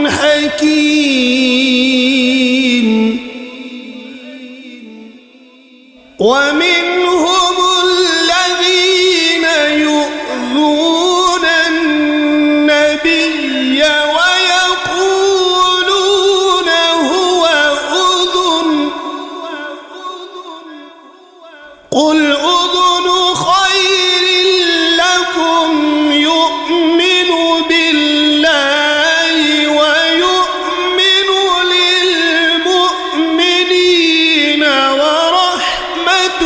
حكيم ومنهم الذين يؤذون النبي ويقولون هو أذن قل أذن خير لكم يؤمن بالله ويؤمن للمؤمنين ورحمة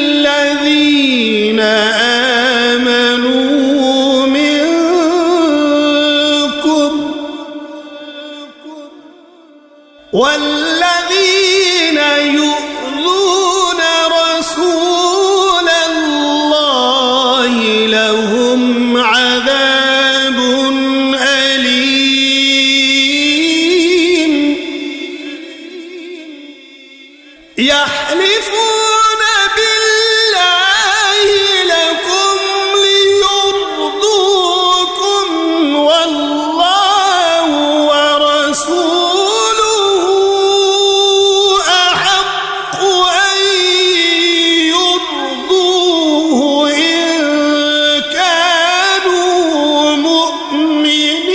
للذين آمنوا منكم والذين يؤذون رسول الله لهم عذاب أليم يحلفون بالله لكم ليرضوكم والله ورسوله أحق أن يرضوه إن كانوا مؤمنين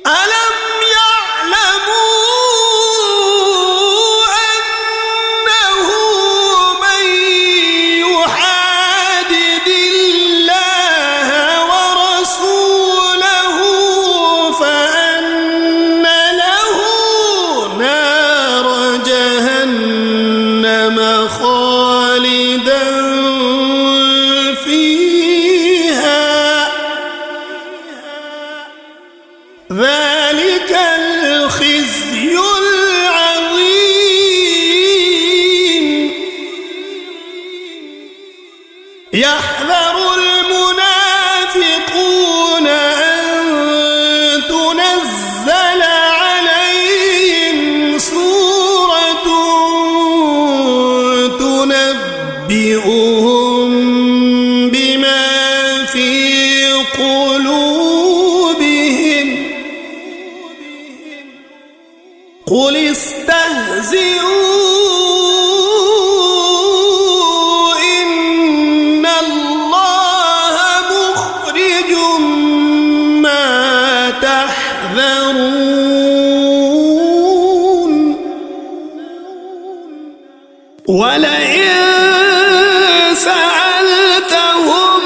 ألم يعلموا أنه من يحادد الله ورسوله فأن له نار جهنم خالدا فيها ذلك الخزي العظيم يحذر المنافقون أن تنزل عليهم سورة تنبئهم بما في قلوبهم قل استهزئوا إن الله مخرج ما تحذرون ولئن سألتهم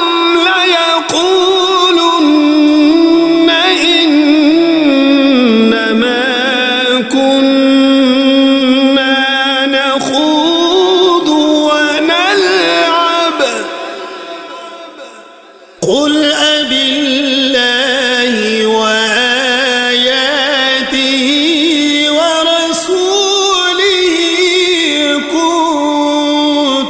ليقولن إنما كنا نخوض ونلعب قل أبالله وآياته ورسوله كنتم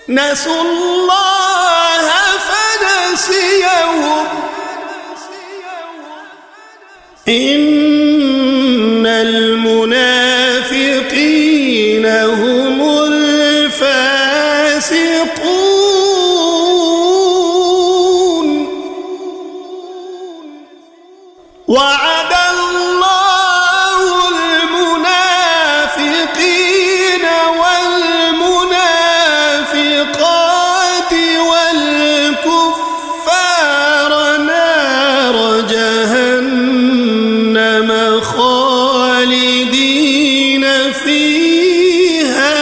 نسوا الله فنسيهم إن المنافقين هم الفاسقون وعد الله المنافقين والمنافقات والكفار نار جهنم خالدين فيها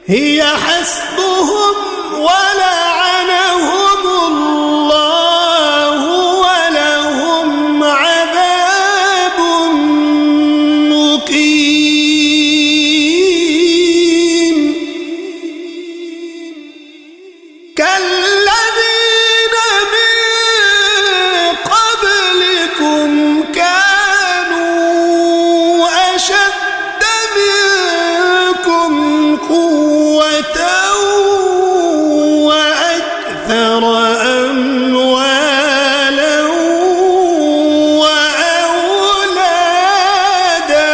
هي حسبهم ولعنهم الله ولهم عذاب مقيم كالذين من قبلكم كانوا أشد منكم قوة وأكثر أموالا وأولادا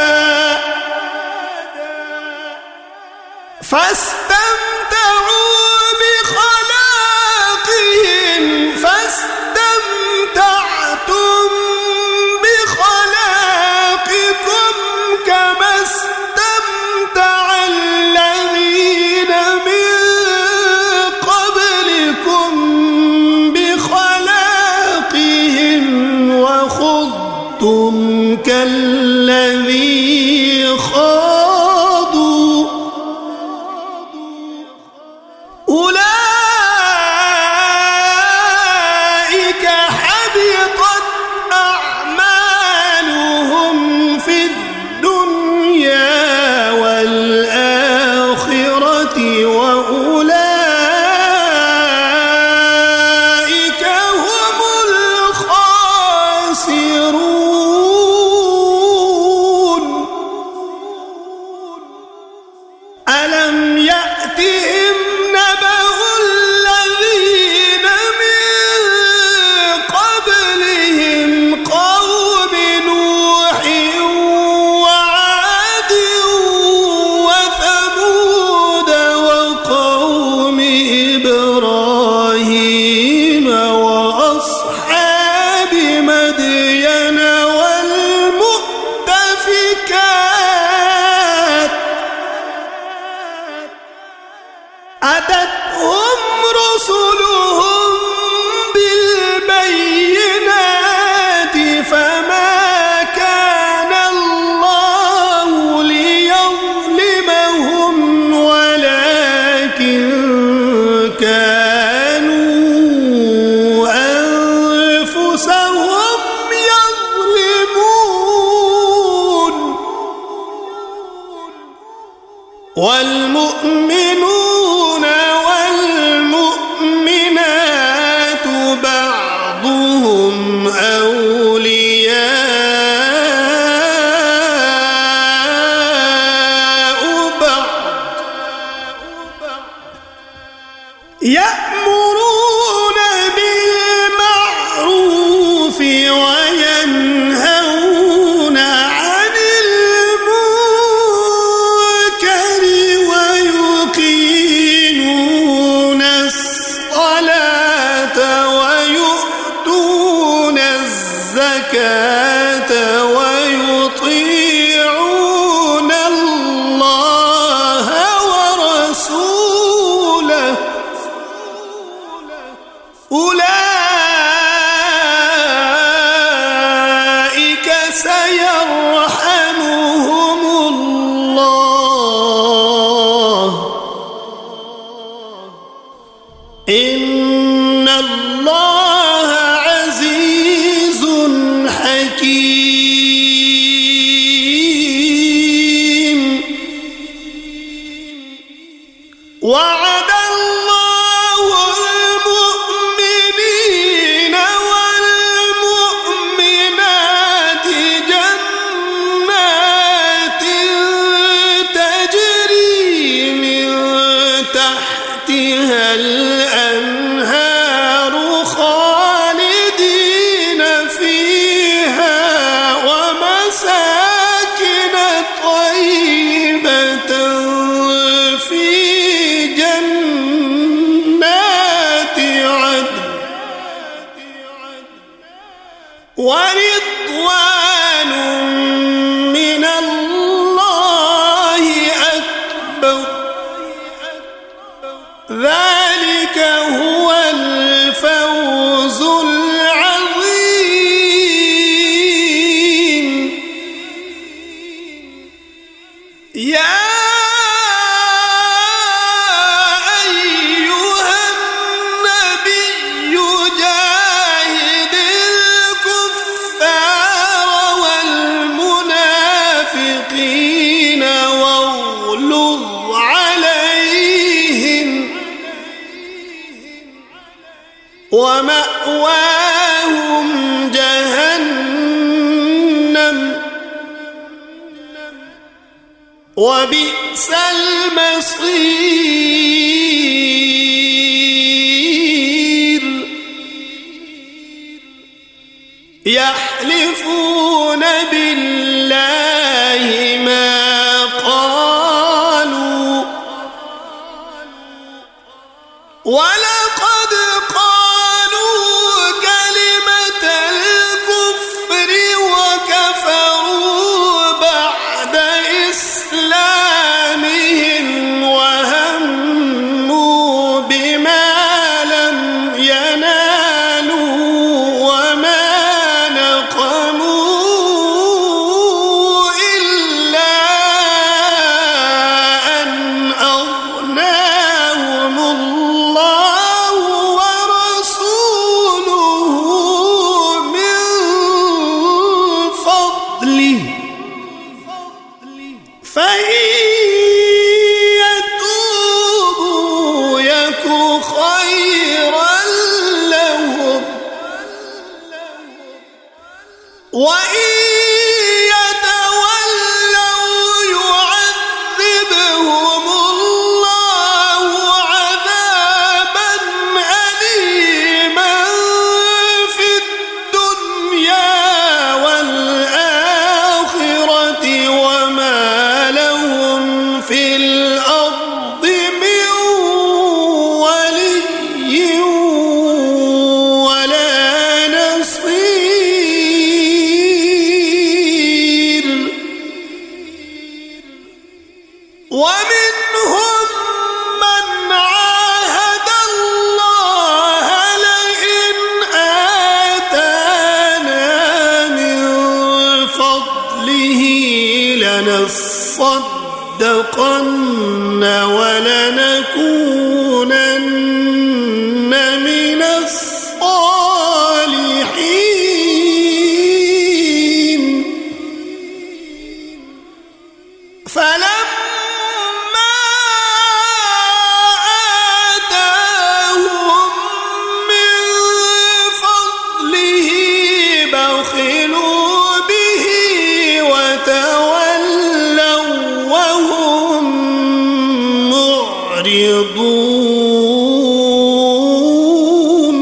فاستمتعوا بخلاقهم فاستمتعتم بخلاقكم كما استمتع الذين من قبلكم بخلاقهم وخضتم كالذي خاضوا أولئك حبطت أعمالهم في الدنيا والآخرة وأولئك هم الخاسرون ألم يأتهم نبأ الذين من قبلهم قوم نوح وعاد وثمود وقوم إبراهيم وأصحاب مدين والمؤتفكات أتتهم رسلهم بالبينات فما كان الله ليظلمهم ولكن كانوا أنفسهم يظلمون والمؤمنون والمؤمنات بعضهم أولياء بعض يأمرون بالمعروف وينهون عن المنكر ويقيمون الصلاة ويؤتون الزكاة ويطيعون الله ورسوله أولئك سيرحمهم الله إن الله عزيز حكيم وعد الله المؤمنين والمؤمنات جنات تجري يا أيها النبي جاهد الكفار والمنافقين واغلظ عليهم ومأواهم جهنم وبئس المصير يحلفون بالله ما قالوا ولقد قالوا كلمة الكفر وكفروا بعد إسلامهم وهموا بما لم ينالوا وما نقموا إلا أن أغناهم الله ورسوله من فضله فإن يتوبوا يك خيرا لهم وإن يتولوا يعذبهم الله عذابا أليما في الدنيا والآخرة وما لهم في الأرض من ولي ولا نصير ومنهم من عاهد الله لئن آتانا من فضله لنصدقن ولنكونن من الصالحين فلما آتاهم من فضله بخلوا به وتولوا وهم معرضون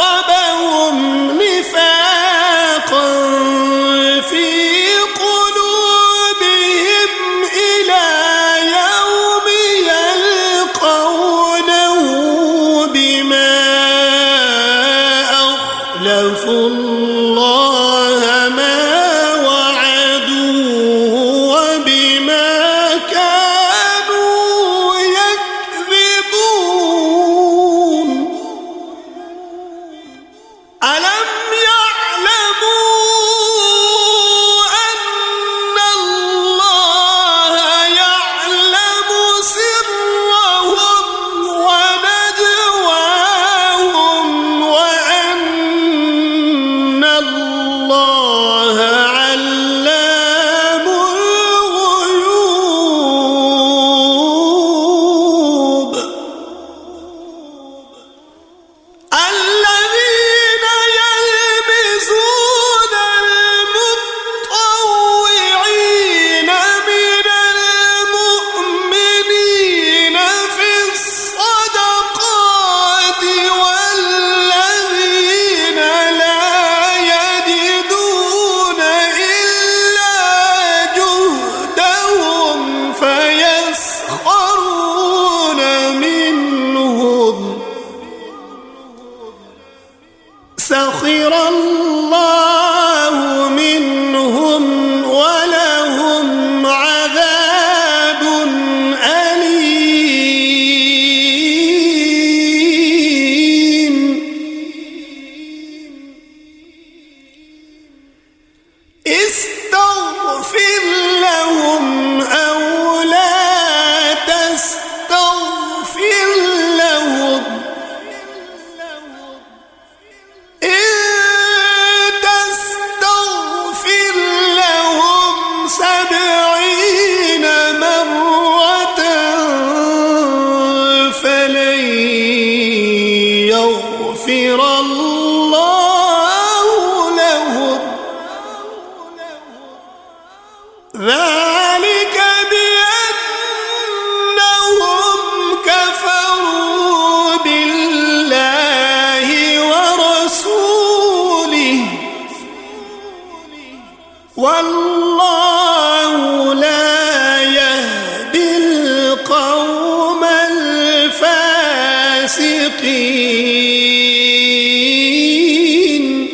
فأعقبهم نفاقا في قلوبهم إلى يوم يلقونه بما أخلفوا الله ما وعدوه وبما ذلك بأنهم كفروا بالله ورسوله والله لا يهدي القوم الفاسقين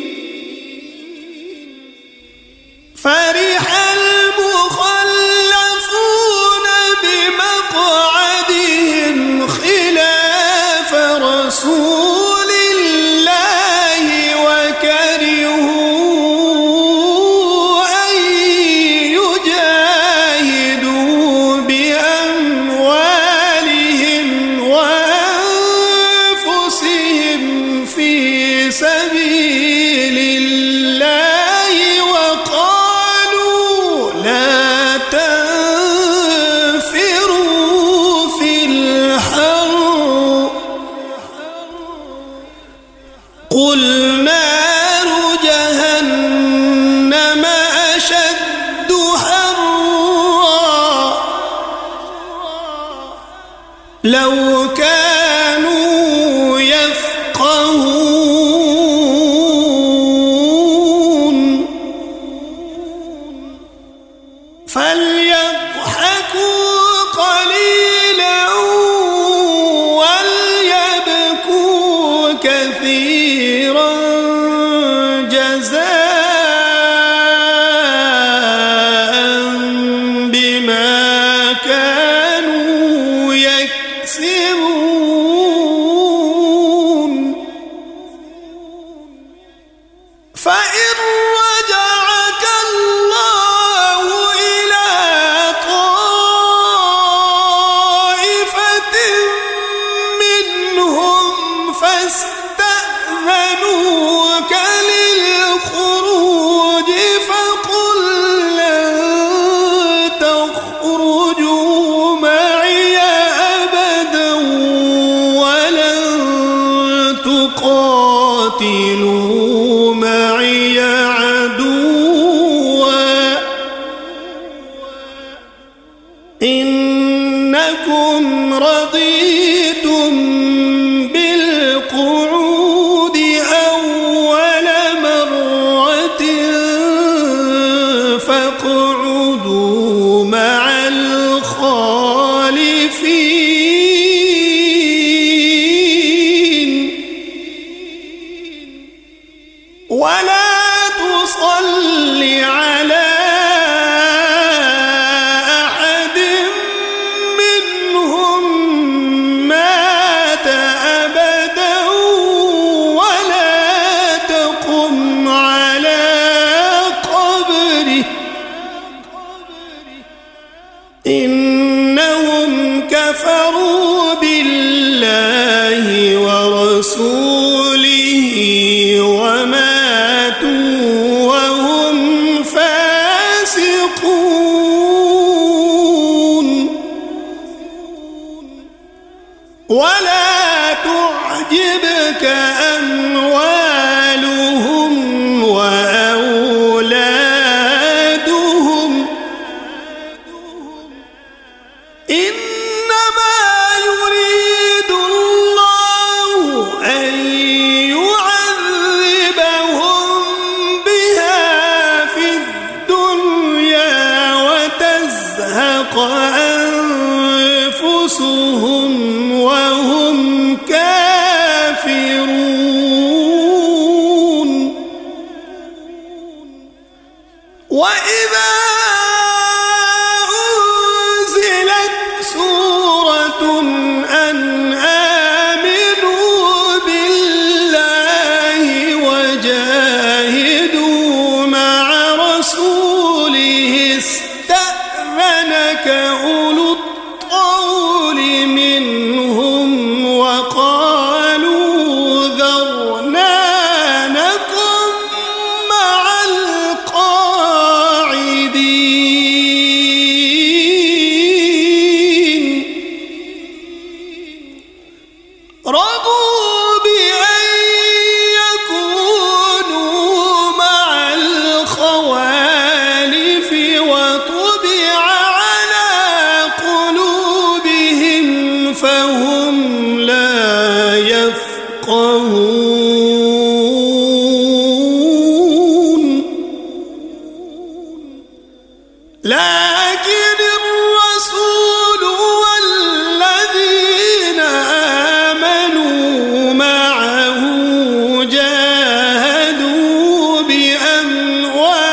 فرح المخلفون بمقعدهم خلاف رسول الله وكرهوا أن يجاهدوا بأموالهم وأنفسهم في سبيل الله وقالوا لا تنفروا في الحر قل نار جهنم أشد حرا لو كانوا يفقهون فليضحكوا قليلا وليبكوا كثيرا جزاء بما كانوا يكسبون فإن رجعك الله إلى طائفة منهم فاستأذنوك للخروج فقل لن تخرجوا معي أبدا ولن تقاتلوا معي عدوا إنكم رضيتم بالقعود أول مرة فاقعدوا مع الخالفين ولا تصل على أحد منهم مات أبدا ولا تقم على قبره إنهم كفروا بالله ورسوله وماتوا وهم فاسقون ولا تعجبك أموالهم وأولادهم إنما يريد الله أن يعذبهم بها في الدنيا وتزهق أنفسهم وهم كافرون وإذا أنزلت سورة أن آمنوا بالله وجاهدوا مع رسوله استأذنك أولو الطول منهم وقالوا ذرنا نكن مع القاعدين لكن الرسول والذين آمنوا معه جاهدوا بأموالهم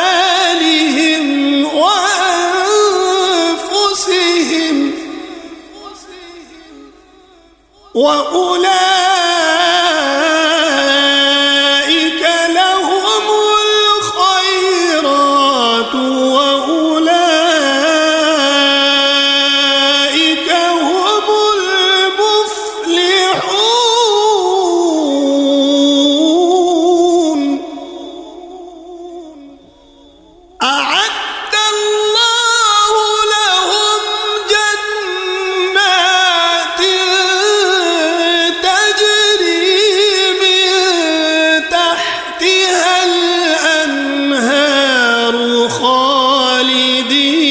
وأنفسهم وأولئك لهم الخيرات وأولئك هم المفلحون. أعد الله لهم جنات تجري من تحتها الأنهار خالدين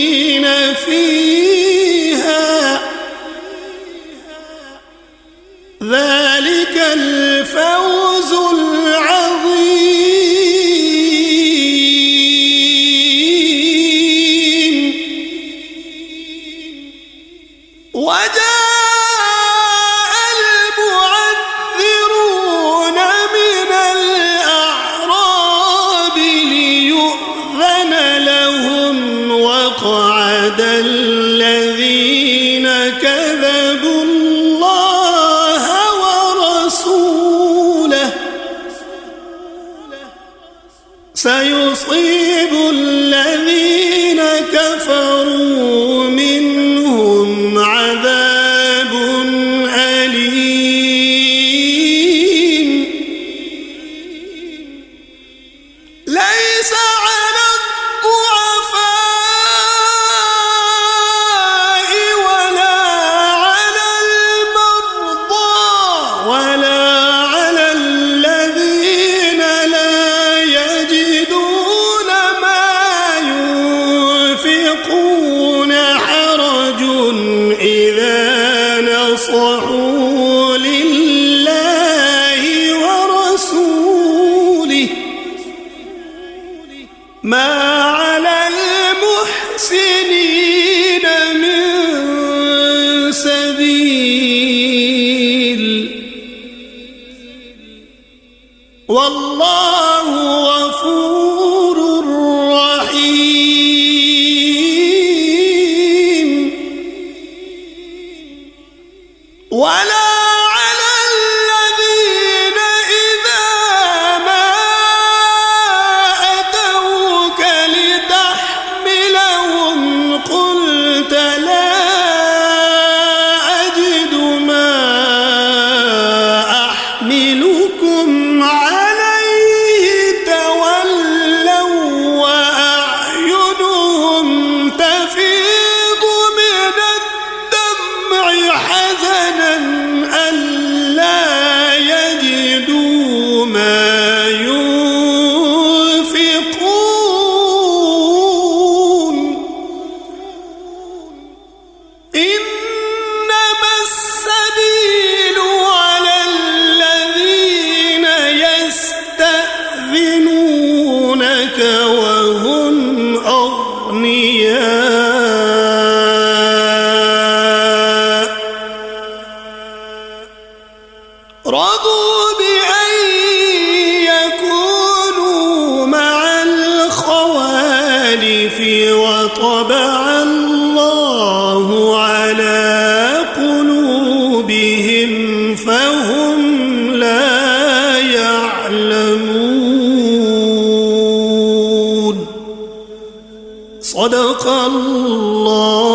فيها، ذلك الفوز العظيم. وجاء المعذرون من الأعراب ليؤذن لهم وقعد الذين كذبوا الله ورسوله، سيصيب الذين كفروا منهم عذاب أليم. ليس على الضعفاء ولا على المرضى ولا على الذين لا يجدون ما ينفقون حرج إذا نصحوا لله ورسوله، ما على المحسنين من سبيل، والله غفور رحيم. ولا على الذين إذا ما أتوك لتحملهم قلت لا أجد ما أحملكم عليه تولوا وأعينهم تفيض من الدمع حزنا ألا يجدوا ما ينفقون. إنما السبيل على الذين يستأذنونك وهم أغنياء، رضوا بأن يكونوا مع الخوالف وطبع الله على قلوبهم فهم لا يعلمون. صدق الله